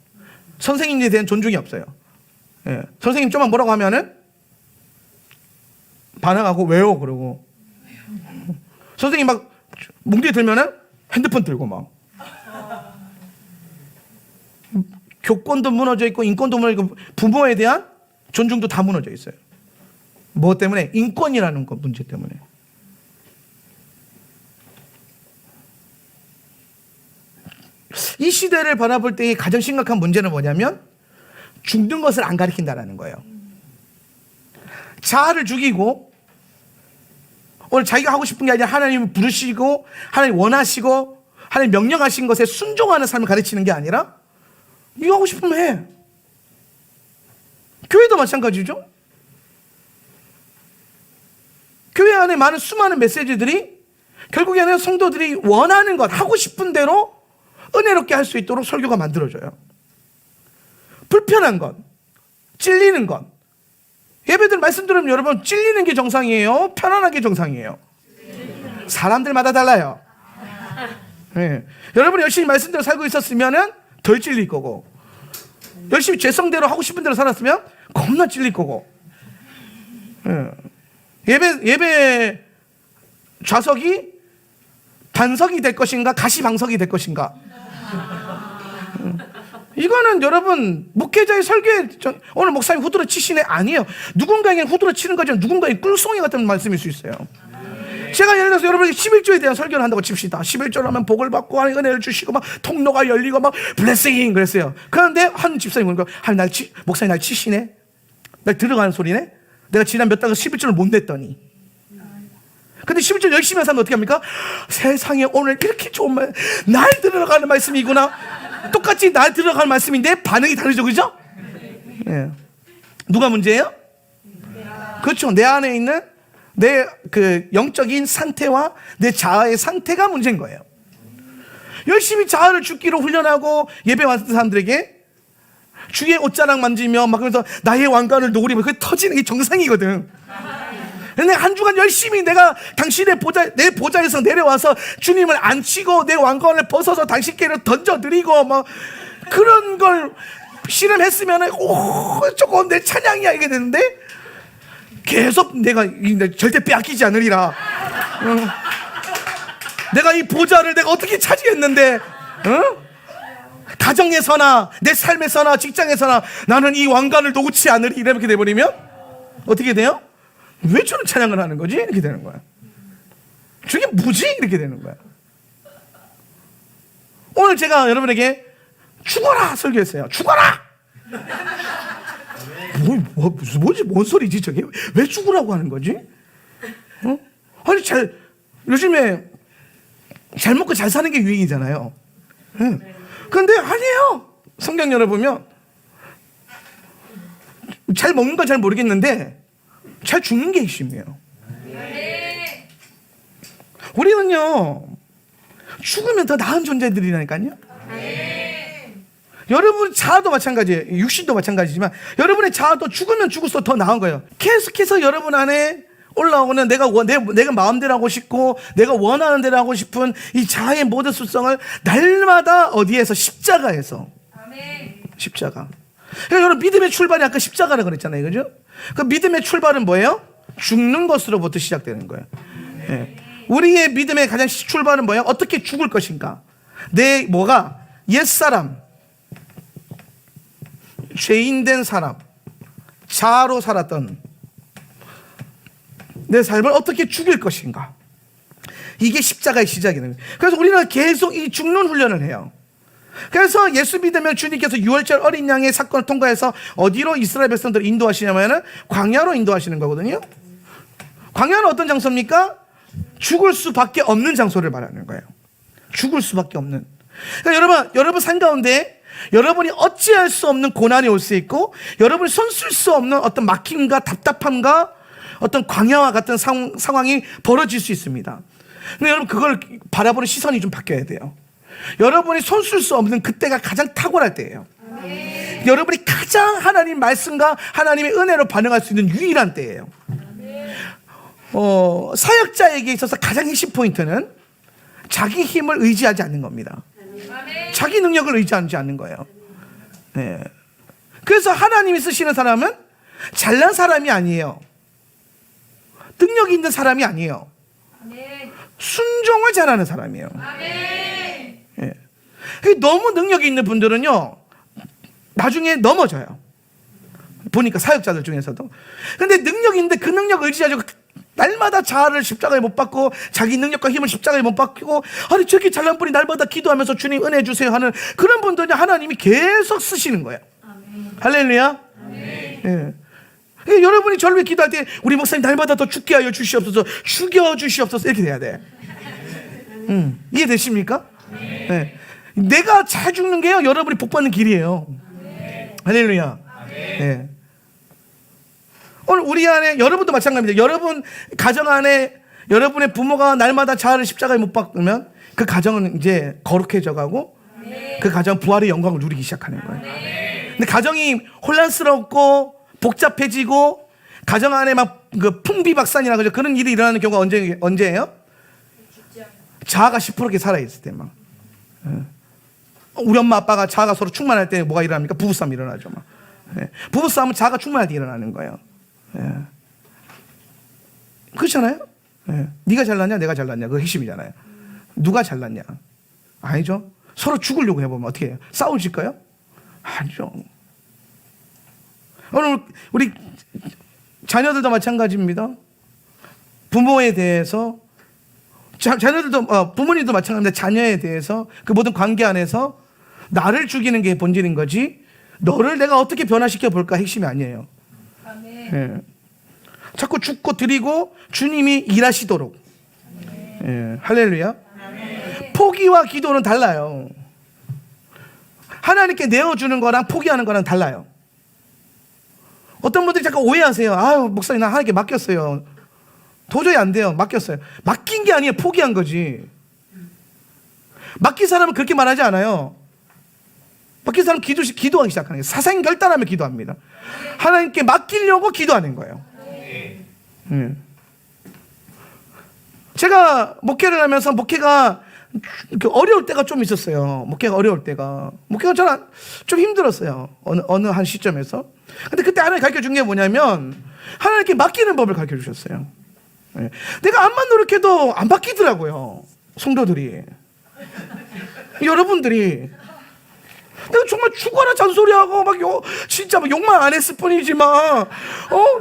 선생님에 대한 존중이 없어요. 예. 선생님 좀만 뭐라고 하면은 반항하고 왜요? 그러고. 선생님 막 뭉디에 들면은 핸드폰 들고 막. 교권도 무너져 있고 인권도 무너져 있고 부모에 대한 존중도 다 무너져 있어요. 뭐 때문에? 인권이라는 것 문제 때문에. 이 시대를 바라볼 때의 가장 심각한 문제는 뭐냐면 죽는 것을 안 가리킨다라는 거예요. 자아를 죽이고 오늘 자기가 하고 싶은 게 아니라 하나님을 부르시고 하나님 원하시고 하나님 명령하신 것에 순종하는 삶을 가르치는 게 아니라 이거 하고 싶으면 해. 교회도 마찬가지죠. 교회 안에 많은 수많은 메시지들이 결국에는 성도들이 원하는 것, 하고 싶은 대로 은혜롭게 할 수 있도록 설교가 만들어져요. 불편한 것, 찔리는 것. 예배들 말씀 들으면 여러분 찔리는 게 정상이에요? 편안한 게 정상이에요? 사람들마다 달라요. 네. 여러분이 열심히 말씀대로 살고 있었으면 덜 찔릴 거고, 열심히 죄성대로 하고 싶은 대로 살았으면 겁나 찔릴 거고. 네. 예배 좌석이 반석이 될 것인가 가시방석이 될 것인가. 이거는 여러분 목회자의 설교에 오늘 목사님 후드로 치시네 아니에요. 누군가에게는 후드로 치는 거지만 누군가의 꿀송이 같은 말씀일 수 있어요. 제가 예를 들어서 여러분에게 11조에 대한 설교를 한다고 칩시다. 11조를 하면 복을 받고 은혜를 주시고 막 통로가 열리고 막 블레싱 그랬어요. 그런데 한 집사님 보니까 목사님 날 치시네. 날 들어가는 소리네. 내가 지난 몇 달간 11조를 못 냈더니. 근데 11조 열심히 하면 어떻게 합니까? 세상에 오늘 이렇게 좋은 말, 날 들어가는 말씀이구나. 똑같이 날 들어가는 말씀인데 반응이 다르죠, 그죠? 예. 누가 문제예요? 그렇죠. 내 안에 있는 내 그 영적인 상태와 내 자아의 상태가 문제인 거예요. 열심히 자아를 죽기로 훈련하고 예배 왔던 사람들에게 주의 옷자락 만지며 막 그러면서 나의 왕관을 노리면 그게 터지는 게 정상이거든. 근데 한 주간 열심히 내가 당신의 내 보좌에서 내려와서 주님을 앉히고 내 왕관을 벗어서 당신께로 던져드리고 뭐 그런 걸 실험했으면은 저거 내 찬양이야 이게 되는데 계속 내가 절대 빼앗기지 않으리라. 내가 이 보좌를 내가 어떻게 차지했는데, 가정에서나 내 삶에서나 직장에서나 나는 이 왕관을 놓지 않으리 이렇게 돼버리면 어떻게 돼요? 왜 저는 찬양을 하는 거지? 이렇게 되는 거야. 저게 뭐지? 이렇게 되는 거야. 오늘 제가 여러분에게 죽어라 설교했어요. 죽어라! 뭔 소리지 저게? 왜 죽으라고 하는 거지? 아니 요즘에 잘 먹고 잘 사는 게 유행이잖아요. 그런데 아니에요. 성경 열어보면 잘 먹는 건 잘 모르겠는데 잘 죽는 게 핵심이에요. 우리는요 죽으면 더 나은 존재들이라니까요. 여러분 자아도 마찬가지예요. 육신도 마찬가지지만 여러분의 자아도 죽으면 죽을수록 더 나은 거예요. 계속해서 여러분 안에 올라오는 내가 마음대로 하고 싶고 내가 원하는 대로 하고 싶은 이 자아의 모든 습성을 날마다 어디에서? 십자가에서. 십자가. 그러니까 여러분 믿음의 출발이 아까 십자가라 그랬잖아요, 그죠? 그 믿음의 출발은 뭐예요? 죽는 것으로부터 시작되는 거예요. 네. 우리의 믿음의 가장 출발은 뭐예요? 어떻게 죽을 것인가? 옛사람, 죄인된 사람, 자아로 살았던 내 삶을 어떻게 죽일 것인가? 이게 십자가의 시작이에요. 그래서 우리는 계속 이 죽는 훈련을 해요. 그래서 예수 믿으면 주님께서 6월절 어린 양의 사건을 통과해서 어디로 이스라엘 백성들을 인도하시냐면 광야로 인도하시는 거거든요. 광야는 어떤 장소입니까? 죽을 수밖에 없는 장소를 말하는 거예요. 죽을 수밖에 없는. 그러니까 여러분 삶 가운데 여러분이 어찌할 수 없는 고난이 올 수 있고, 여러분이 손쓸 수 없는 어떤 막힘과 답답함과 어떤 광야와 같은 상황이 벌어질 수 있습니다. 근데 여러분, 그걸 바라보는 시선이 좀 바뀌어야 돼요. 여러분이 손쓸 수 없는 그때가 가장 탁월할 때예요. 여러분이 가장 하나님 말씀과 하나님의 은혜로 반응할 수 있는 유일한 때예요. 사역자에게 있어서 가장 핵심 포인트는 자기 힘을 의지하지 않는 겁니다. 자기 능력을 의지하지 않는 거예요. 네. 그래서 하나님이 쓰시는 사람은 잘난 사람이 아니에요. 능력이 있는 사람이 아니에요. 순종을 잘하는 사람이에요. 네. 너무 능력이 있는 분들은요, 나중에 넘어져요. 보니까 사역자들 중에서도. 근데 능력이 있는데 그 능력을 의지하고 날마다 자아를 십자가에 못 박고 자기 능력과 힘을 십자가에 못 박히고, 아니 저렇게 잘난 분이 날마다 기도하면서 주님 은혜 주세요 하는 그런 분들은 하나님이 계속 쓰시는 거예요. 아멘. 할렐루야. 아멘. 예. 여러분이 절로 기도할 때 우리 목사님 날마다 더 죽게 하여 주시옵소서, 죽여 주시옵소서 이렇게 돼야 돼. 이해되십니까? 네. 내가 잘 죽는 게요, 여러분이 복 받는 길이에요. 아멘. 할렐루야. 네. 오늘 우리 안에, 여러분도 마찬가지입니다. 여러분 가정 안에 여러분의 부모가 날마다 자아를 십자가에 못 박으면 그 가정은 이제 거룩해져 가고 그 가정은 부활의 영광을 누리기 시작하는 거예요. 근데 가정이 혼란스럽고 복잡해지고 가정 안에 막 그 풍비박산이라 그러죠. 그런 일이 일어나는 경우가 언제예요? 자아가 10%게 살아있을 때 막. 우리 엄마 아빠가 자아가 서로 충만할 때 뭐가 일어납니까? 부부싸움이 일어나죠. 막. 부부싸움은 자아가 충만할 때 일어나는 거예요. 그렇잖아요. 네가 잘났냐 내가 잘났냐, 그거 핵심이잖아요. 누가 잘났냐? 아니죠. 서로 죽으려고 해보면 어떻게 해요? 싸우실까요? 아니죠. 오늘 우리 자녀들도 마찬가지입니다. 부모에 대해서, 자녀들도 부모님도 마찬가지인데 자녀에 대해서 그 모든 관계 안에서 나를 죽이는 게 본질인 거지, 너를 내가 어떻게 변화시켜 볼까 핵심이 아니에요. 예. 자꾸 죽고 드리고 주님이 일하시도록. 예. 할렐루야. 포기와 기도는 달라요. 하나님께 내어주는 거랑 포기하는 거랑 달라요. 어떤 분들이 잠깐 오해하세요. 아유 목사님 나 하나님께 맡겼어요. 도저히 안 돼요. 맡겼어요. 맡긴 게 아니에요. 포기한 거지. 맡긴 사람은 그렇게 말하지 않아요. 맡긴 사람은 기도하기 시작하는 거예요. 사생결단하며 기도합니다. 하나님께 맡기려고 기도하는 거예요. 제가 목회를 하면서 목회가 어려울 때가 좀 있었어요. 목회가 어려울 때가. 목회가 저는 좀 힘들었어요. 어느 한 시점에서. 근데 그때 하나님 가르쳐 준 게 뭐냐면 하나님께 맡기는 법을 가르쳐 주셨어요. 내가 암만 노력해도 안 바뀌더라고요. 성도들이. 여러분들이. 내가 정말 죽어라 잔소리하고 진짜 막 욕만 안 했을 뿐이지만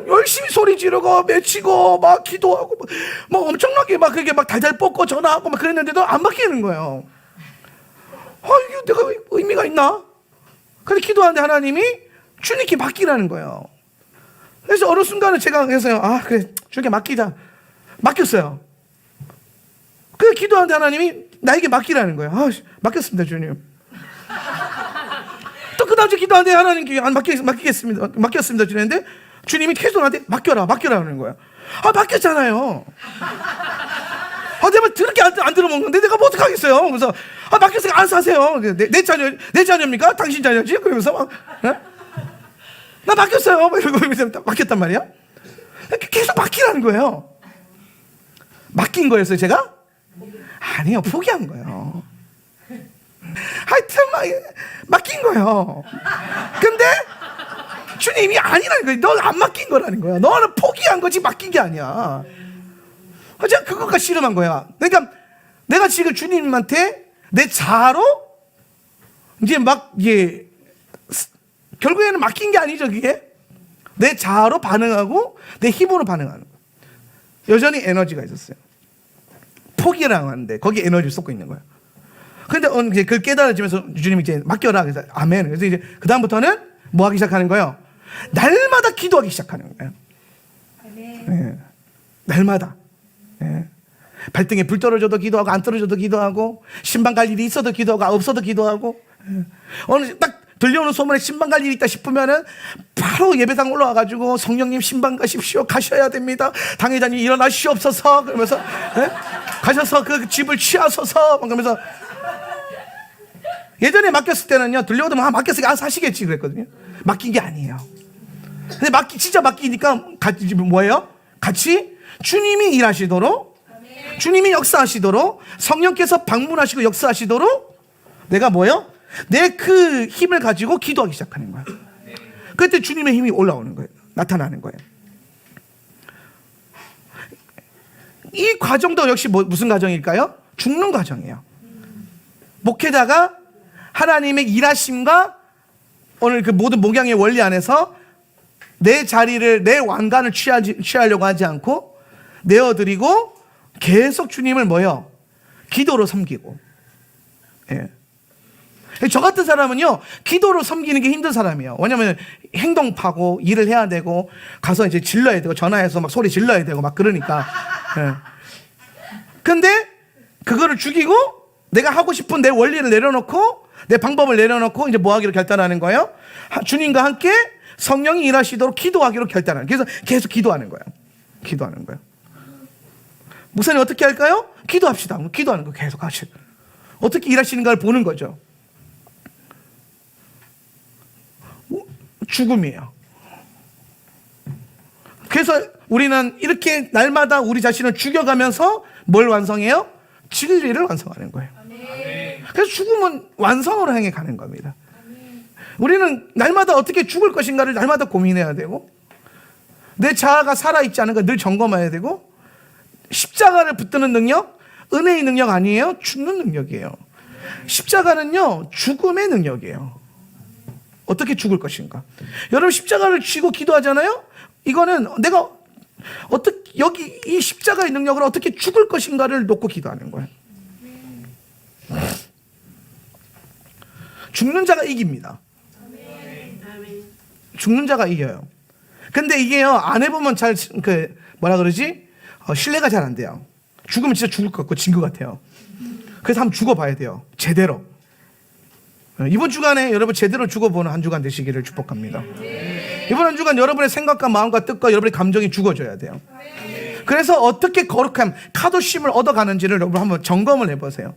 열심히 소리 지르고 외치고 막 기도하고 막 엄청나게 막 그게 막 달달 뻗고 전화하고 막 그랬는데도 안 바뀌는 거예요. 이게 내가 의미가 있나? 근데 기도하는데 하나님이 주님께 맡기라는 거예요. 그래서 어느 순간은 제가 그래서요, 그래 주님께 맡기자. 맡겼어요. 그 기도하는데 하나님이 나에게 맡기라는 거예요. 맡겼습니다 주님. 또 그 다음 주에 기도하는데 하나님께 맡겼습니다 주님인데 주님이 계속 나한테 맡겨라 하는 거예요. 맡겼잖아요. 내가 들을게 안 들어먹는데 내가 뭐 어떡하겠어요. 그래서 맡겼으니까 알아서 하세요. 내 자녀입니까? 당신 자녀지? 그러면서 막 나 맡겼어요. 이러고 맡겼단 말이야. 계속 맡기라는 거예요. 맡긴 거였어요 제가? 아니요, 포기한 거예요. 하여튼 맡긴 거예요. 근데 주님이 아니라는 거예요. 너 안 맡긴 거라는 거야. 너는 포기한 거지 맡긴 게 아니야. 제가 그거가 씨름한 거야. 그러니까 내가 지금 주님한테 내 자아로 이제 결국에는 맡긴 게 아니죠. 그게 내 자아로 반응하고 내 힘으로 반응하는 거야. 여전히 에너지가 있었어요. 포기를 하는데 거기에 에너지를 쏟고 있는 거야. 근데 이제 그 깨달아지면서 주님이 이제 맡겨라. 그래서 아멘. 그래서 이제 그 다음부터는 뭐 하기 시작하는 거예요? 날마다 기도하기 시작하는 거예요. 네. 날마다. 예. 발등에 불 떨어져도 기도하고 안 떨어져도 기도하고 신방 갈 일이 있어도 기도하고 없어도 기도하고 예. 어느 딱 들려오는 소문에 신방 갈 일이 있다 싶으면은 바로 예배당 올라와가지고 성령님 신방 가십시오. 가셔야 됩니다. 당회장님 일어나시옵소서. 그러면서 예? 가셔서 그 집을 취하소서. 그러면서 예전에 맡겼을 때는요 들려오면 맡겼으니까 알아서 하시겠지 그랬거든요. 맡긴 게 아니에요. 근데 진짜 맡기니까 같이 뭐예요? 같이 주님이 일하시도록 주님이 역사하시도록 성령께서 방문하시고 역사하시도록 내가 뭐예요? 내 그 힘을 가지고 기도하기 시작하는 거예요. 그때 주님의 힘이 올라오는 거예요. 나타나는 거예요. 이 과정도 역시 무슨 과정일까요? 죽는 과정이에요. 목회자가 하나님의 일하심과 오늘 그 모든 목양의 원리 안에서 내 자리를 내 왕관을 취하려고 하지 않고 내어드리고 계속 주님을 뭐요? 기도로 섬기고. 예. 저 같은 사람은요 기도로 섬기는 게 힘든 사람이에요. 왜냐하면 행동파고 일을 해야 되고 가서 이제 질러야 되고 전화해서 막 소리 질러야 되고 막 그러니까. 예. 근데 그거를 죽이고 내가 하고 싶은 내 원리를 내려놓고 내 방법을 내려놓고 이제 뭐 하기로 결단하는 거예요? 주님과 함께 성령이 일하시도록 기도하기로 결단하는 거예요. 그래서 계속 기도하는 거예요. 기도하는 거예요. 목사님 어떻게 할까요? 기도합시다. 기도하는 거 계속 하시고 어떻게 일하시는가를 보는 거죠. 죽음이에요. 그래서 우리는 이렇게 날마다 우리 자신을 죽여가면서 뭘 완성해요? 진리를 완성하는 거예요. 그래서 죽음은 완성으로 향해 가는 겁니다. 우리는 날마다 어떻게 죽을 것인가를 날마다 고민해야 되고 내 자아가 살아있지 않은가 늘 점검해야 되고 십자가를 붙드는 능력, 은혜의 능력 아니에요. 죽는 능력이에요. 십자가는요 죽음의 능력이에요. 어떻게 죽을 것인가. 여러분 십자가를 쥐고 기도하잖아요. 이거는 내가 어떻게 여기 이 십자가의 능력으로 어떻게 죽을 것인가를 놓고 기도하는 거예요. 죽는 자가 이깁니다. 죽는 자가 이겨요. 근데 이게요 안 해보면 잘 뭐라 그러지? 신뢰가 잘 안 돼요. 죽으면 진짜 죽을 것 같고 진 것 같아요. 그래서 한번 죽어봐야 돼요. 제대로. 이번 주간에 여러분 제대로 죽어보는 한 주간 되시기를 축복합니다. 이번 한 주간 여러분의 생각과 마음과 뜻과 여러분의 감정이 죽어져야 돼요. 그래서 어떻게 거룩함, 카도심을 얻어가는지를 여러분 한번 점검을 해보세요.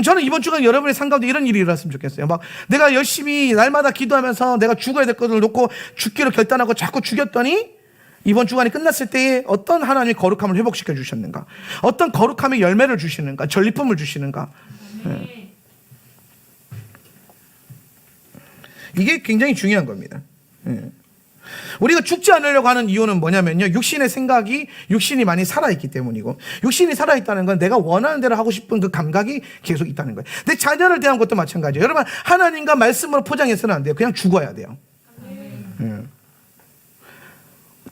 저는 이번 주간 여러분의 삶 가운데 이런 일이 일어났으면 좋겠어요. 막 내가 열심히 날마다 기도하면서 내가 죽어야 될 것을 놓고 죽기로 결단하고 자꾸 죽였더니 이번 주간이 끝났을 때에 어떤 하나님의 거룩함을 회복시켜 주셨는가, 어떤 거룩함의 열매를 주시는가, 전리품을 주시는가. 네. 이게 굉장히 중요한 겁니다. 네. 우리가 죽지 않으려고 하는 이유는 뭐냐면요, 육신의 생각이, 육신이 많이 살아있기 때문이고, 육신이 살아있다는 건 내가 원하는 대로 하고 싶은 그 감각이 계속 있다는 거예요. 내 자녀를 대한 것도 마찬가지예요. 여러분, 하나님과 말씀으로 포장해서는 안 돼요. 그냥 죽어야 돼요.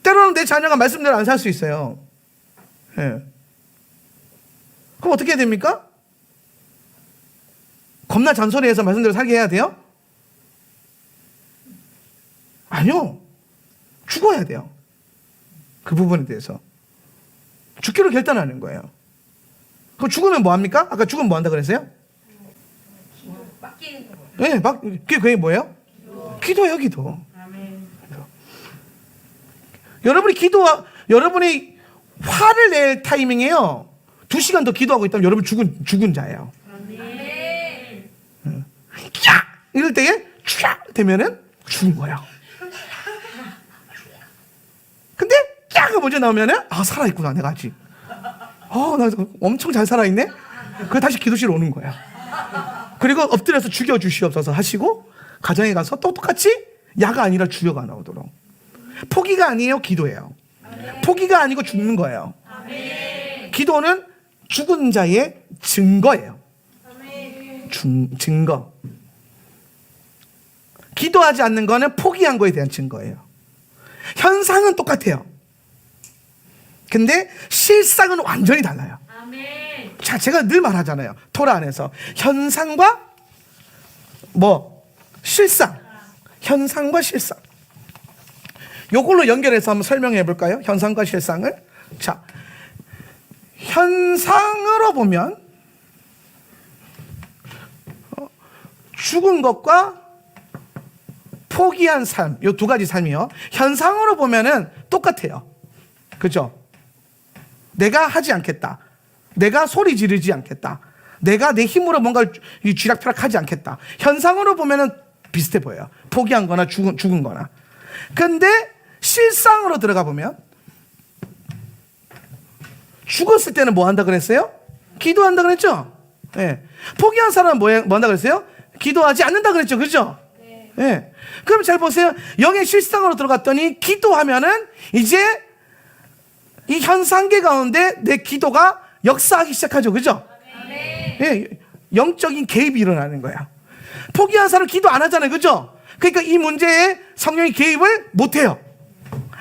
때로는 내 자녀가 말씀대로 안 살 수 있어요. 그럼 어떻게 해야 됩니까? 겁나 잔소리해서 말씀대로 살게 해야 돼요? 아니요. 죽어야 돼요. 그 부분에 대해서. 죽기로 결단하는 거예요. 그럼 죽으면 뭐 합니까? 아까 죽으면 뭐 한다 그랬어요? 맡기는 거. 네, 그게 뭐예요? 기도예요, 기도. 여러분이 화를 낼 타이밍에요. 2시간 더 기도하고 있다면 여러분 죽은 자예요. 야! 이럴 때에 쫙 되면은 죽은 거예요. 근데 쫙 먼저 나오면은 살아있구나, 내가 아직. 나 엄청 잘 살아있네? 그래 다시 기도실 오는 거야. 그리고 엎드려서 죽여주시옵소서 하시고 가정에 가서 또 똑같이 야가 아니라 주여가 나오도록. 포기가 아니에요, 기도예요. 포기가 아니고 죽는 거예요. 기도는 죽은 자의 증거예요. 증거. 기도하지 않는 거는 포기한 거에 대한 증거예요. 현상은 똑같아요. 근데 실상은 완전히 달라요. 자, 제가 늘 말하잖아요. 토라 안에서 현상과 실상. 현상과 실상. 요걸로 연결해서 한번 설명해 볼까요? 현상과 실상을. 자, 현상으로 보면 죽은 것과 포기한 삶, 요 두 가지 삶이요. 현상으로 보면은 똑같아요. 그죠? 내가 하지 않겠다. 내가 소리 지르지 않겠다. 내가 내 힘으로 뭔가를 쥐락펴락하지 않겠다. 현상으로 보면은 비슷해 보여요. 포기한 거나 죽은 거나. 근데 실상으로 들어가 보면 죽었을 때는 뭐 한다 그랬어요? 기도한다 그랬죠? 네. 포기한 사람은 뭐 한다 그랬어요? 기도하지 않는다 그랬죠? 그죠? 네. 그럼 잘 보세요. 영의 실상으로 들어갔더니 기도하면은 이제 이 현상계 가운데 내 기도가 역사하기 시작하죠. 그죠? 네. 영적인 개입이 일어나는 거야. 포기한 사람 기도 안 하잖아요. 그죠? 그러니까 이 문제에 성령이 개입을 못 해요.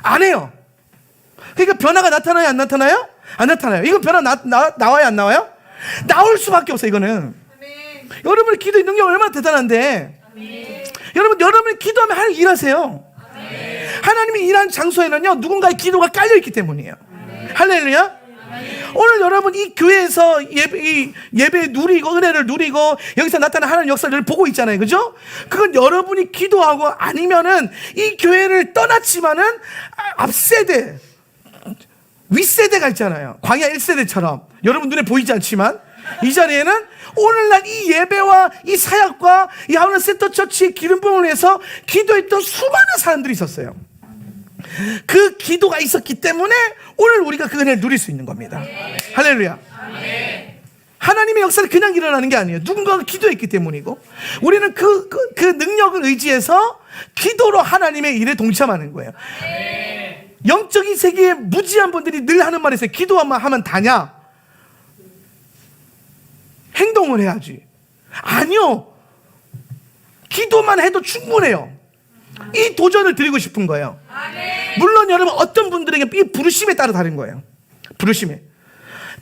안 해요. 그러니까 변화가 나타나요? 안 나타나요? 안 나타나요. 이거 변화 나와요? 안 나와요? 나올 수밖에 없어요. 이거는. 여러분의 기도의 능력 얼마나 대단한데. 여러분이 기도하면 하나님 일하세요. 하나님이 일하는 장소에는요 누군가의 기도가 깔려있기 때문이에요. 할렐루야. 오늘 여러분 이 교회에서 예배 누리고 은혜를 누리고 여기서 나타나는 하나님 역사를 보고 있잖아요. 그죠? 그건 여러분이 기도하고 아니면은 이 교회를 떠났지만은 앞세대 윗세대가 있잖아요. 광야 1세대처럼 여러분 눈에 보이지 않지만 이 자리에는 오늘날 이 예배와 이 사역과 이 하우는 센터처치의 기름 부음을 위해서 기도했던 수많은 사람들이 있었어요. 그 기도가 있었기 때문에 오늘 우리가 그 은혜를 누릴 수 있는 겁니다. 할렐루야. 하나님의 역사는 그냥 일어나는 게 아니에요. 누군가가 기도했기 때문이고 우리는 그 능력을 의지해서 기도로 하나님의 일에 동참하는 거예요. 영적인 세계에 무지한 분들이 늘 하는 말이 있어요. 기도만 하면 다냐? 행동을 해야지. 아니요. 기도만 해도 충분해요. 이 도전을 드리고 싶은 거예요. 물론 여러분 어떤 분들에게 이 부르심에 따라 다른 거예요. 부르심에.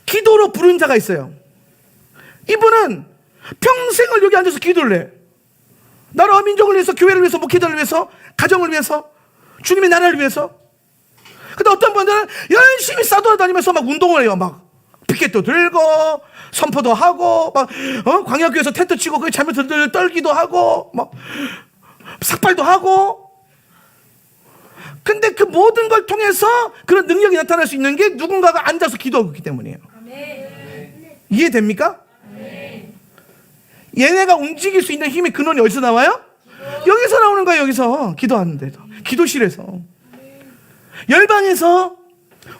기도로 부른 자가 있어요. 이분은 평생을 여기 앉아서 기도를 해. 나라 민족을 위해서, 교회를 위해서, 목회자를 위해서, 가정을 위해서, 주님의 나라를 위해서. 근데 어떤 분들은 열심히 싸돌아다니면서 막 운동을 해요. 막 피켓도 들고 선포도 하고 막 광야교회에서 텐트 치고 그 잘못 떨기도 하고 막 삭발도 하고. 근데 그 모든 걸 통해서 그런 능력이 나타날 수 있는 게 누군가가 앉아서 기도하고 있기 때문이에요. 이해됩니까? 얘네가 움직일 수 있는 힘의 근원이 어디서 나와요? 여기서 나오는 거예요. 여기서 기도하는데도, 기도실에서, 열방에서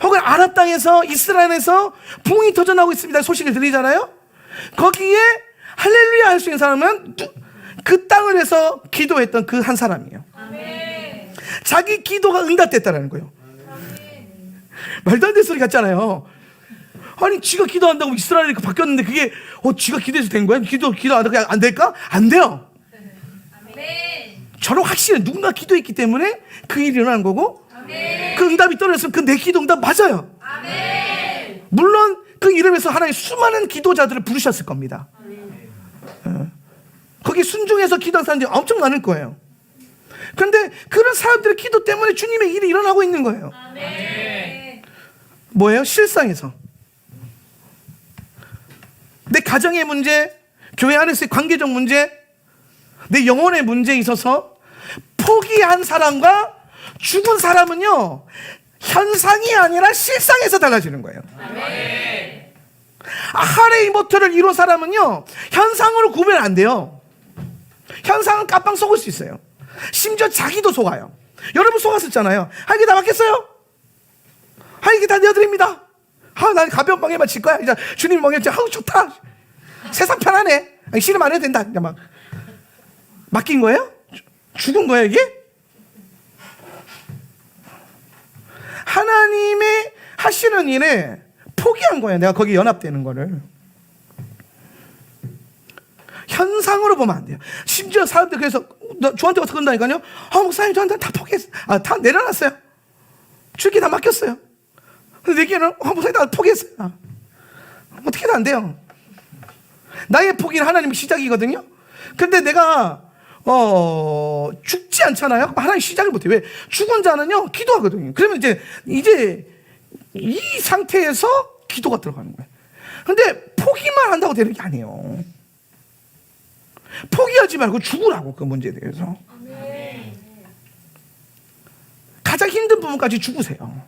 혹은 아랍 땅에서, 이스라엘에서 붕이 터져나오고 있습니다 소식을 들리잖아요. 거기에 할렐루야 할 수 있는 사람은 그 땅을 위해서 기도했던 그 한 사람이에요. 자기 기도가 응답됐다는 거예요. 말도 안 되는 소리 같잖아요. 아니 지가 기도한다고 이스라엘이 바뀌었는데 그게 지가 기도해서 된 거야? 기도 안 하고 안 될까? 안 돼요. 저는 확실히 누군가 기도했기 때문에 그 일이 일어나는 거고, 그 응답이 떨어졌으면 그 내 기도 응답 맞아요. 물론 그 이름에서 하나님 수많은 기도자들을 부르셨을 겁니다. 거기 순종해서 기도한 사람들이 엄청 많을 거예요. 그런데 그런 사람들의 기도 때문에 주님의 일이 일어나고 있는 거예요. 뭐예요? 실상에서 내 가정의 문제, 교회 안에서의 관계적 문제, 내 영혼의 문제에 있어서 포기한 사람과 죽은 사람은요 현상이 아니라 실상에서 달라지는 거예요. 하레이 모터를 이룬 사람은요 현상으로 구별 안 돼요. 현상은 깜빵 속을 수 있어요. 심지어 자기도 속아요. 여러분 속았었잖아요. 이게 다 맞겠어요? 이게 다 내어드립니다. 난 가벼운 멍에만 칠 거야. 이제 주님 멍에만 좋다. 세상 편하네. 싫으면 안 해도 된다. 막 맡긴 거예요? 죽은 거예요 이게? 하나님의 하시는 일에 포기한 거예요. 내가 거기 연합되는 거를. 현상으로 보면 안 돼요. 심지어 사람들 그래서 저한테 와서 그런다니까요. 목사님 저한테 다 포기했어요. 다 내려놨어요. 주께 다 맡겼어요. 근데 내게는 목사님 다 포기했어요. 어떻게도 안 돼요. 나의 포기는 하나님의 시작이거든요. 근데 내가 죽지 않잖아요. 하나님 시작을 못해. 왜? 죽은 자는요 기도하거든요. 그러면 이제 이 상태에서 기도가 들어가는 거예요. 근데 포기만 한다고 되는 게 아니에요. 포기하지 말고 죽으라고, 그 문제에 대해서. 가장 힘든 부분까지 죽으세요.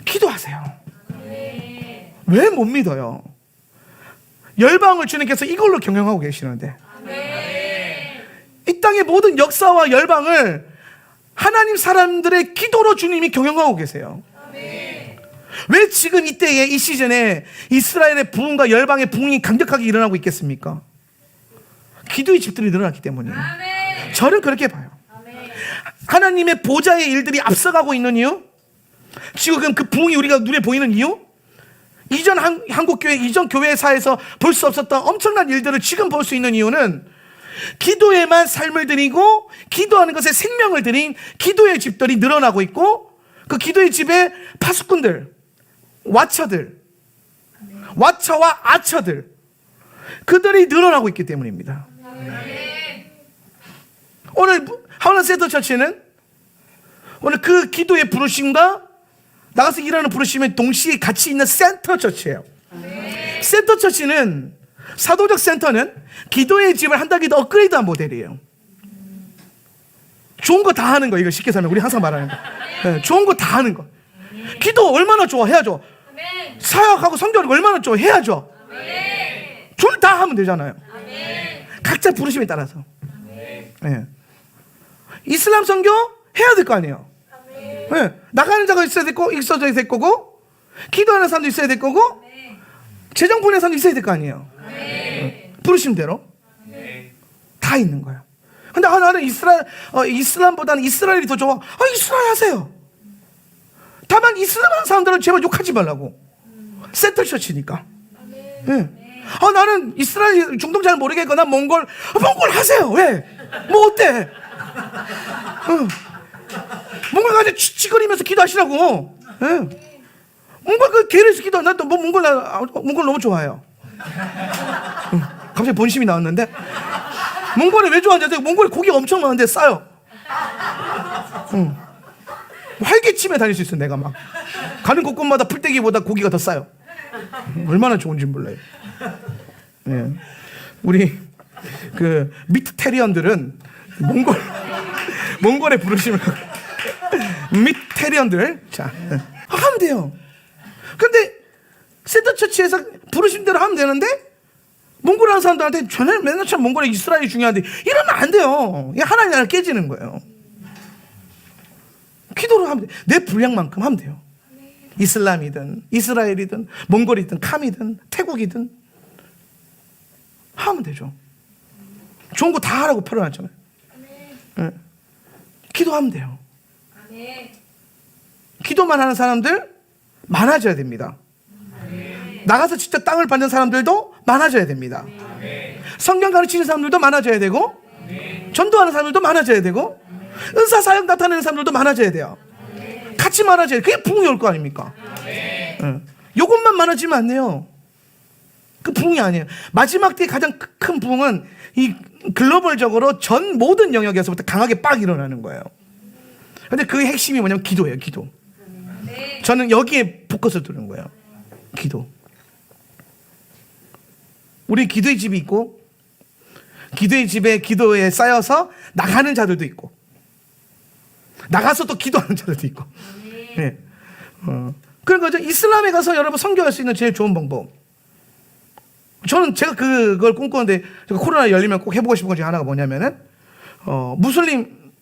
기도하세요. 왜 못 믿어요? 열방을 주님께서 이걸로 경영하고 계시는데, 이 땅의 모든 역사와 열방을 하나님 사람들의 기도로 주님이 경영하고 계세요. 왜 지금 이때에, 이 시즌에 이스라엘의 부흥과 열방의 부흥이 강력하게 일어나고 있겠습니까? 기도의 집들이 늘어났기 때문이에요. 저는 그렇게 봐요. 하나님의 보좌의 일들이 앞서가고 있는 이유, 지금 그 부흥이 우리가 눈에 보이는 이유, 이전 한국교회, 이전 교회사에서 볼 수 없었던 엄청난 일들을 지금 볼 수 있는 이유는 기도에만 삶을 드리고 기도하는 것에 생명을 드린 기도의 집들이 늘어나고 있고, 그 기도의 집에 파수꾼들, 와처와 아처들, 그들이 늘어나고 있기 때문입니다. 오늘 하울란 센터 처치는 오늘 그 기도의 부르심과 나가서 일하는 부르심에 동시에 같이 있는 센터 처치예요. 센터 처치는, 사도적 센터는 기도의 집을 한 단계 더 업그레이드한 모델이에요. 좋은 거 다 하는 거, 이거 쉽게 설명, 우리 항상 말하는 거. 네, 좋은 거 다 하는 거. 기도 얼마나 좋아, 해야죠. 사역하고 성교하는 거 얼마나 좋아, 해야죠. 둘 다 하면 되잖아요. 각자 부르심에 따라서. 네. 이슬람 선교 해야 될 거 아니에요. 네. 나가는 자가 있어야 될 거고, 기도하는 사람도 있어야 될 거고, 재정 보내는 사람도 있어야 될 거 아니에요. 부르심대로 다 있는 거예요. 근데 나는 이슬람보다는 이스라엘이 더 좋아. 이스라엘 하세요. 다만 이슬람 하는 사람들은 제발 욕하지 말라고. 센터 처치니까. 네. 나는 이스라엘 중동 잘 모르겠거나 몽골 하세요. 왜? 뭐 어때? 몽골 가서 치거리면서 기도하시라고. 네. 몽골 그 계획에서 기도. 나도 몽골 너무 좋아해요. 갑자기 본심이 나왔는데, 몽골에 왜 좋아하냐? 몽골에 고기가 엄청 많은데 싸요. 활개치며 다닐 수 있어. 내가 막 가는 곳곳마다 풀떼기보다 고기가 더 싸요. 얼마나 좋은지 몰라요. 네. 우리 그 미트테리언들은 몽골에 부르시면 미트테리언들 자 하면 돼요. 근데 센터 처치에서 부르신 대로 하면 되는데, 몽골 하는 사람들한테 맨날 참 몽골에 이스라엘이 중요한데 이러면 안 돼요. 하나님 나라 깨지는 거예요. 기도를 하면 돼. 내 분량만큼 하면 돼요. 이슬람이든 이스라엘이든 몽골이든 캄이든 태국이든 하면 되죠. 좋은 거 다 하라고 표현하잖아요. 네. 기도하면 돼요. 기도만 하는 사람들 많아져야 됩니다. 나가서 직접 땅을 받는 사람들도 많아져야 됩니다. 성경 가르치는 사람들도 많아져야 되고, 전도하는 사람들도 많아져야 되고, 은사 사역 나타내는 사람들도 많아져야 돼요. 같이 많아져야 돼요. 그게 부흥이 올 거 아닙니까? 요것만 많아지면 안 돼요. 그 부흥이 아니에요. 마지막 때의 가장 큰 부흥은 이 글로벌적으로 전 모든 영역에서부터 강하게 빡 일어나는 거예요. 근데 그 핵심이 뭐냐면 기도예요. 기도. 저는 여기에 포커스를 두는 거예요. 기도. 우리 기도의 집이 있고, 기도의 집에 기도에 쌓여서 나가는 자들도 있고, 나가서 또 기도하는 자들도 있고. 네. 그러니까 이슬람에 가서 여러분 선교할 수 있는 제일 좋은 방법, 저는 제가 그걸 꿈꾸는데, 제가 코로나 열리면 꼭 해보고 싶은 것 중에 하나가 뭐냐면은 무슬림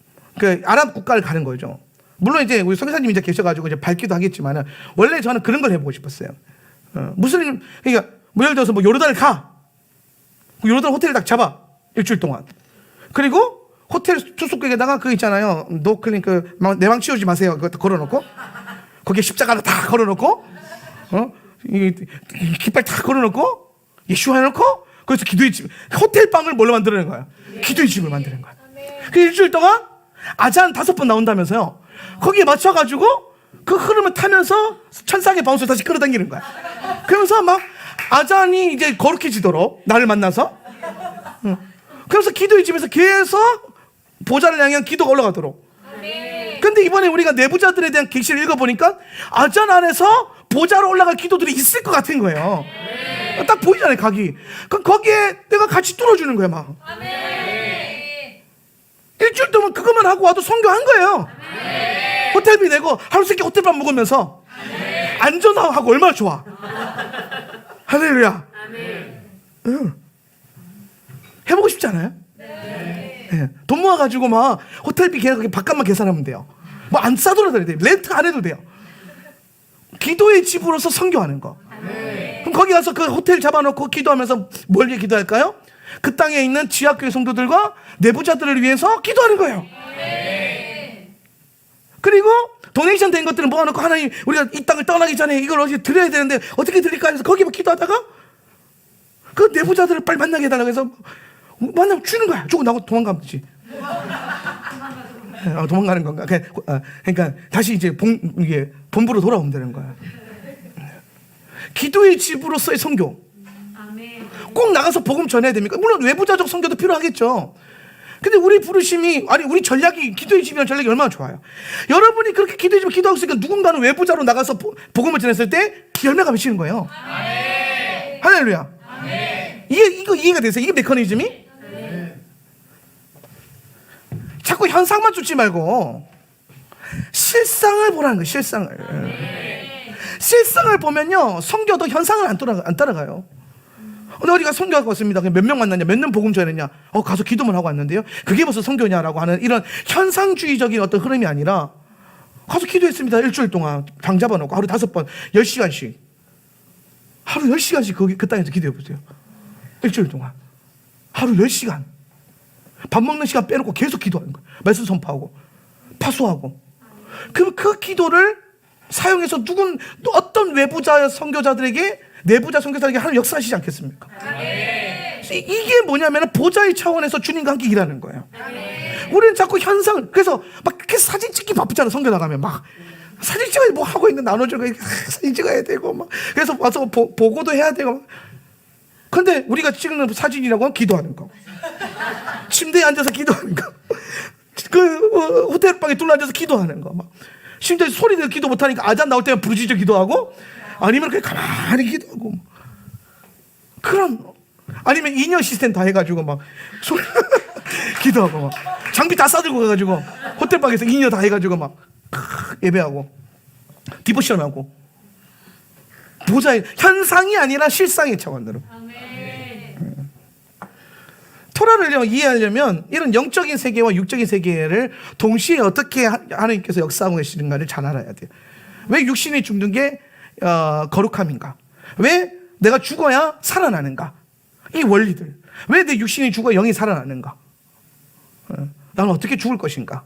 그 아랍 국가를 가는 거죠. 물론 이제 우리 선교사님이 이제 계셔가지고 이제 밝기도 하겠지만은, 원래 저는 그런 걸 해보고 싶었어요. 무슬림, 그러니까 뭐 예를 들어서 뭐 요르단을 가. 요르단 호텔을 딱 잡아. 일주일 동안. 그리고 호텔 투숙객에다가 그거 있잖아요. 노클린 내방 치우지 마세요. 그거 걸어놓고, 거기에 십자가를 다 걸어놓고, 이 깃발 다 걸어놓고, 예수 해놓고, 그래서 기도의 집, 호텔 방을 뭘로 만드는 거야? 기도의 집을 만드는 거야. 그 일주일 동안 아잔 5번 나온다면서요. 거기에 맞춰가지고 그 흐름을 타면서 천상의 바운스를 다시 끌어당기는 거야. 그러면서 막 아잔이 이제 거룩해지도록 나를 만나서, 그래서 기도의 집에서 계속 보좌를 향한 기도가 올라가도록. 근데 이번에 우리가 내부자들에 대한 계시를 읽어보니까 아전 안에서 보좌로 올라갈 기도들이 있을 것 같은 거예요. 딱 보이잖아요, 각이. 그럼 거기에 내가 같이 뚫어주는 거예요, 막. 일주일 동안 그것만 하고 와도 선교한 거예요. 호텔비 내고 하루 세끼 호텔밥 먹으면서 안전하고 얼마나 좋아. 할렐루야. 응. 해보고 싶지 않아요? 네. 돈 모아가지고 막 호텔비 바깥만 계산하면 돼요. 뭐 안 싸돌아다녀도 돼요. 렌트 안 해도 돼요. 기도의 집으로서 선교하는 거. 그럼 거기 가서 그 호텔 잡아놓고 기도하면서 뭘 위해 기도할까요? 그 땅에 있는 지하교회 성도들과 내부자들을 위해서 기도하는 거예요. 그리고 도네이션 된 것들은 모아놓고 하나님 우리가 이 땅을 떠나기 전에 이걸 어디 드려야 되는데 어떻게 드릴까 해서 거기 막 기도하다가 그 내부자들을 빨리 만나게 해달라고 해서 만나면 주는 거야. 주고 나고 도망가면 되지. 도망가는 건가? 그러니까 다시 이제 이게 본부로 돌아오면 되는 거야. 기도의 집으로서의 선교. 꼭 나가서 복음 전해야 됩니까? 물론 외부자적 선교도 필요하겠죠. 근데 우리 부르심이, 아니 우리 전략이, 기도의 집이라는 전략이 얼마나 좋아요. 여러분이 그렇게 기도의 집을 기도하고 있으니까 누군가는 외부자로 나가서 복음을 전했을 때 열매가 맺히는 거예요. 할렐루야. 이거 이해가 되세요? 이게 메커니즘이? 자꾸 현상만 쫓지 말고 실상을 보라는 거예요. 실상을 보면요 선교도 현상을 안 따라가요. 어디가 선교하고 왔습니다. 몇 명 만났냐, 몇 년 복음 전했냐, 가서 기도만 하고 왔는데요 그게 벌써 선교냐라고 하는 이런 현상주의적인 어떤 흐름이 아니라 가서 기도했습니다. 일주일 동안 방 잡아놓고 하루 5번 10시간씩 하루 10시간씩 거기 그 땅에서 기도해보세요. 일주일 동안 하루 10시간 밥 먹는 시간 빼놓고 계속 기도하는 거예요. 말씀 선포하고 파수하고. 그럼 그 기도를 사용해서 어떤 외부자 선교자들에게, 내부자 선교사들에게 하나님 역사하시지 않겠습니까? 이게 뭐냐면 보좌의 차원에서 주님과 함께 일하는 거예요. 우리는 자꾸 현상을, 그래서 막 사진 찍기 바쁘잖아. 선교 나가면 막 사진 찍어야 뭐 하고 있는 나눠주고 사진 찍어야 되고 막 그래서 와서 보고도 해야 되고. 근데 우리가 찍는 사진이라고 하면 기도하는 거, 침대에 앉아서 기도하는 거, 그 호텔방에 둘러앉아서 기도하는 거, 막 심지어 소리 내서 기도 못하니까 아잔 나올 때만 부르짖어 기도하고, 아니면 그냥 가만히 기도하고, 그런, 아니면 인연 시스템 다 해가지고 막 소리 기도하고, 막 장비 다 싸들고 가가지고 호텔방에서 인연 다 해가지고 막 예배하고 디보션하고. 보좌의 현상이 아니라 실상의 차원으로. 토라를 이해하려면 이런 영적인 세계와 육적인 세계를 동시에 어떻게 하나님께서 역사하고 계시는가를 잘 알아야 돼요. 왜 육신이 죽는 게 거룩함인가? 왜 내가 죽어야 살아나는가? 이 원리들. 왜 내 육신이 죽어 영이 살아나는가? 나는 어떻게 죽을 것인가?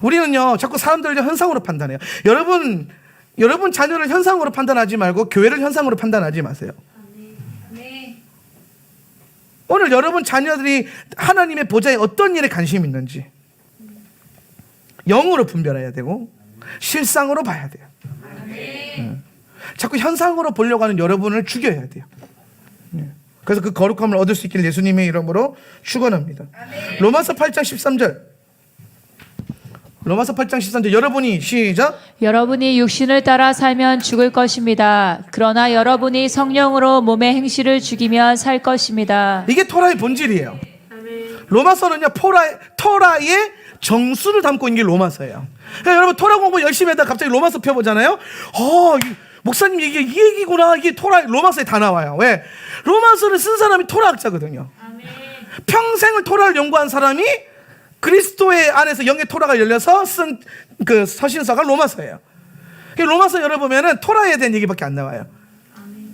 우리는요 자꾸 사람들을 현상으로 판단해요. 여러분 자녀를 현상으로 판단하지 말고 교회를 현상으로 판단하지 마세요. 오늘 여러분 자녀들이 하나님의 보좌에 어떤 일에 관심이 있는지 영으로 분별해야 되고 실상으로 봐야 돼요. 자꾸 현상으로 보려고 하는 여러분을 죽여야 돼요. 그래서 그 거룩함을 얻을 수 있길 예수님의 이름으로 축원합니다. 로마서 8장 13절. 로마서 8장 13절 여러분이 시작. 여러분이 육신을 따라 살면 죽을 것입니다. 그러나 여러분이 성령으로 몸의 행실을 죽이면 살 것입니다. 이게 토라의 본질이에요. 로마서는요 토라의 정수를 담고 있는 게 로마서예요. 그러니까 여러분 토라 공부 열심히 하다가 갑자기 로마서 펴보잖아요. 목사님 이게 이 얘기구나. 이게 토라 로마서에 다 나와요. 왜? 로마서를 쓴 사람이 토라학자거든요. 평생을 토라를 연구한 사람이 그리스도의 안에서 영의 토라가 열려서 쓴 그 서신서가 로마서예요. 로마서 열어보면은 토라에 대한 얘기밖에 안 나와요.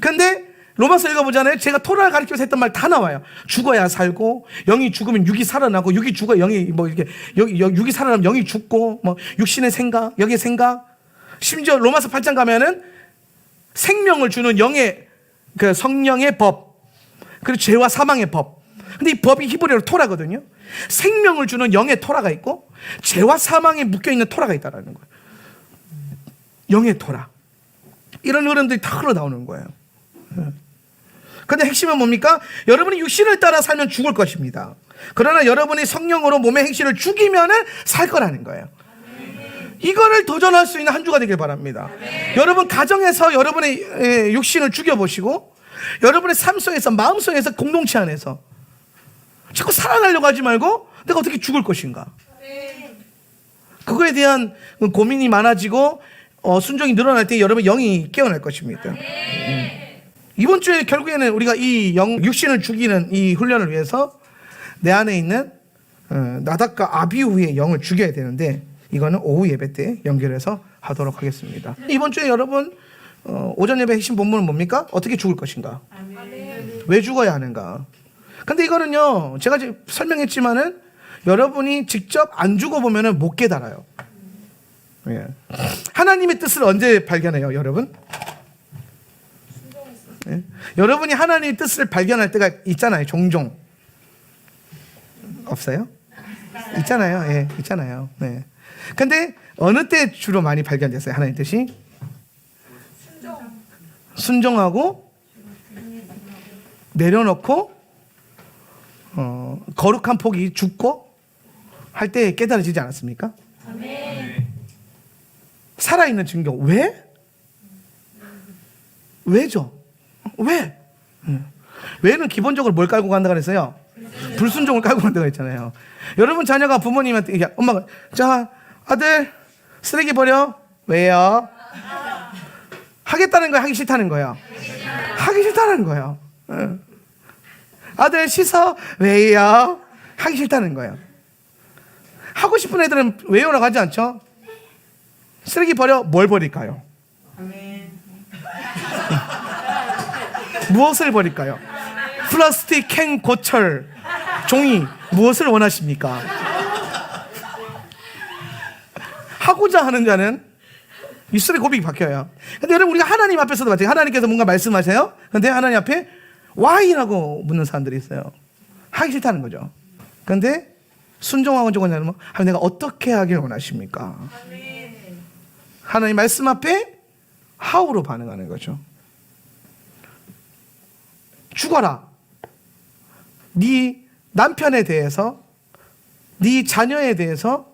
근데 로마서 읽어보잖아요. 제가 토라를 가르치면서 했던 말 다 나와요. 죽어야 살고, 영이 죽으면 육이 살아나고, 육이 죽어 영이 뭐 이렇게 육이 살아나면 영이 죽고, 뭐 육신의 생각, 영의 생각. 심지어 로마서 8장 가면은 생명을 주는 영의 그 성령의 법, 그리고 죄와 사망의 법. 근데 이 법이 히브리어로 토라거든요. 생명을 주는 영의 토라가 있고 죄와 사망에 묶여있는 토라가 있다는 거예요. 영의 토라. 이런 흐름들이 다 흘러나오는 거예요. 근데 핵심은 뭡니까? 여러분이 육신을 따라 살면 죽을 것입니다. 그러나 여러분이 성령으로 몸의 행실을 죽이면 살 거라는 거예요. 이거를 도전할 수 있는 한 주가 되길 바랍니다. 여러분 가정에서 여러분의 육신을 죽여보시고, 여러분의 삶 속에서, 마음 속에서, 공동체 안에서 자꾸 살아나려고 하지 말고 내가 어떻게 죽을 것인가, 그거에 대한 고민이 많아지고 순종이 늘어날 때 여러분 영이 깨어날 것입니다. 이번 주에 결국에는 우리가 이 육신을 죽이는 이 훈련을 위해서 내 안에 있는 나답과 아비후의 영을 죽여야 되는데, 이거는 오후 예배 때 연결해서 하도록 하겠습니다. 이번 주에 여러분 오전 예배 핵심 본문은 뭡니까? 어떻게 죽을 것인가? 왜 죽어야 하는가? 근데 이거는요, 제가 지금 설명했지만은 여러분이 직접 안 죽어보면은 못 깨달아요. 예. 하나님의 뜻을 언제 발견해요, 여러분? 예? 여러분이 하나님의 뜻을 발견할 때가 있잖아요, 종종. 없어요? 있잖아요. 예, 있잖아요. 네. 근데 어느 때 주로 많이 발견됐어요, 하나님의 뜻이? 순종하고 내려놓고 거룩한 폭이 죽고 할 때 깨달아지지 않았습니까? 살아있는 증거. 왜? 왜죠? 왜? 왜는 기본적으로 뭘 깔고 간다고 그랬어요? 불순종을 깔고 간다고 했잖아요. 여러분 자녀가 부모님한테 엄마가 자 아들 쓰레기 버려. 왜요? 하겠다는 거야, 하기 싫다는 거야? 하기 싫다는 거예요. 아들 씻어. 왜요? 하기 싫다는 거예요. 하고 싶은 애들은 왜요라고 하지 않죠? 쓰레기 버려. 뭘 버릴까요? 무엇을 버릴까요? 플라스틱 캔 고철 종이 무엇을 원하십니까? 하고자 하는 자는 입술의 고백이 바뀌어요. 근데 여러분 우리가 하나님 앞에서도 마찬가지. 하나님께서 뭔가 말씀하세요. 근데 하나님 앞에 Why라고 묻는 사람들이 있어요. 하기 싫다는 거죠. 근데 순종하고 저거냐면 하나님 내가 어떻게 하길 원하십니까? 하나님 말씀 앞에 How로 반응하는 거죠. 죽어라. 네 남편에 대해서, 네 자녀에 대해서,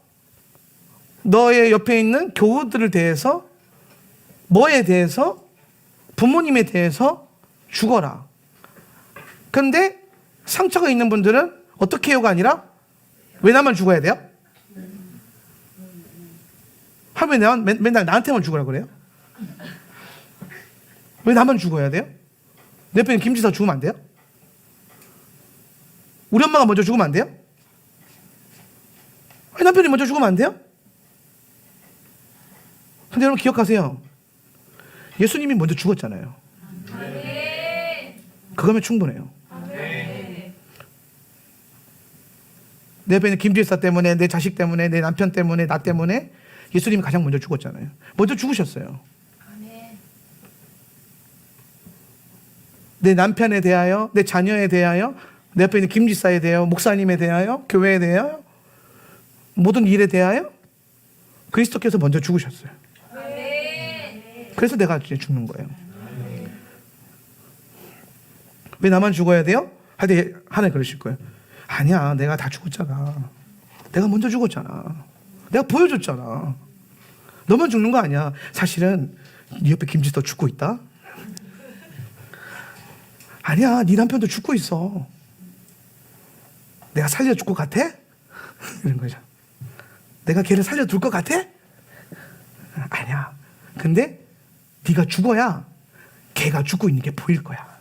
너의 옆에 있는 교우들에 대해서, 뭐에 대해서, 부모님에 대해서 죽어라. 그런데 상처가 있는 분들은 어떻게 해요가 아니라 왜 나만 죽어야 돼요? 하면 맨날 나한테만 죽으라 그래요? 왜 나만 죽어야 돼요? 내 옆에 김지사 죽으면 안 돼요? 우리 엄마가 먼저 죽으면 안 돼요? 아니, 남편이 먼저 죽으면 안 돼요? 근데 여러분 기억하세요. 예수님이 먼저 죽었잖아요. 그거면 충분해요. 내 옆에 있는 김지사 때문에, 내 자식 때문에, 내 남편 때문에, 나 때문에 예수님이 가장 먼저 죽었잖아요. 먼저 죽으셨어요. 내 남편에 대하여, 내 자녀에 대하여, 내 옆에 있는 김지사에 대하여, 목사님에 대하여, 교회에 대하여, 모든 일에 대하여 그리스도께서 먼저 죽으셨어요. 그래서 내가 이제 죽는 거예요. 왜 나만 죽어야 돼요? 할 때 하나님 그러실 거예요. 아니야, 내가 다 죽었잖아. 내가 먼저 죽었잖아. 내가 보여줬잖아. 너만 죽는 거 아니야. 사실은 네 옆에 김지도 죽고 있다. 아니야, 네 남편도 죽고 있어. 내가 살려줄 것 같아? 이런 거죠. 내가 걔를 살려둘 것 같아? 아니야. 근데 네가 죽어야 걔가 죽고 있는 게 보일 거야.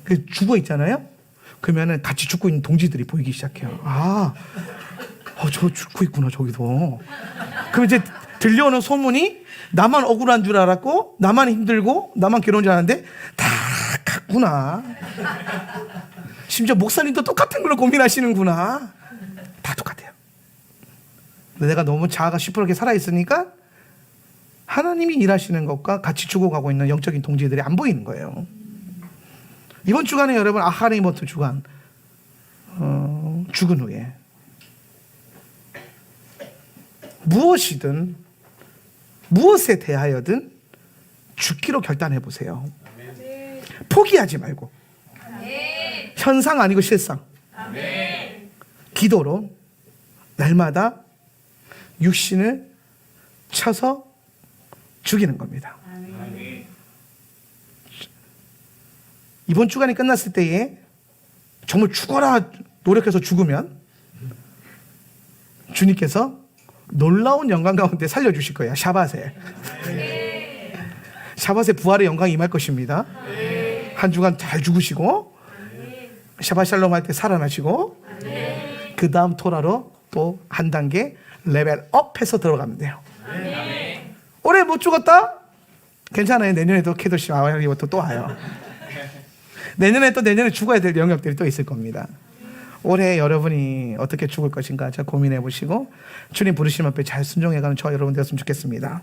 그 죽어 있잖아요. 그러면은 같이 죽고 있는 동지들이 보이기 시작해요. 저 죽고 있구나 저기도. 그럼 이제 들려오는 소문이 나만 억울한 줄 알았고, 나만 힘들고, 나만 괴로운 줄 알았는데 다 같구나. 심지어 목사님도 똑같은 걸로 고민하시는구나. 다 똑같아요. 근데 내가 너무 자아가 시퍼렇게 살아있으니까 하나님이 일하시는 것과 같이 죽어가고 있는 영적인 동지들이 안 보이는 거예요. 이번 주간에 여러분 아하리모트 주간 죽은 후에 무엇이든 무엇에 대하여든 죽기로 결단해 보세요. 포기하지 말고 현상 아니고 실상 기도로 날마다 육신을 쳐서 죽이는 겁니다. 이번 주간이 끝났을 때에 정말 죽어라 노력해서 죽으면 주님께서 놀라운 영광 가운데 살려주실 거예요. 샤밧에 부활의 영광이 임할 것입니다. 한 주간 잘 죽으시고 샤밧 샬롬 할 때 살아나시고 그 다음 토라로 또 한 단계 레벨업해서 들어가면 돼요. 올해 못 죽었다? 괜찮아요. 내년에도 캐도시 와요. 또 와요. 내년에 죽어야 될 영역들이 또 있을 겁니다. 올해 여러분이 어떻게 죽을 것인가 잘 고민해 보시고 주님 부르심 앞에 잘 순종해가는 저 여러분 되었으면 좋겠습니다.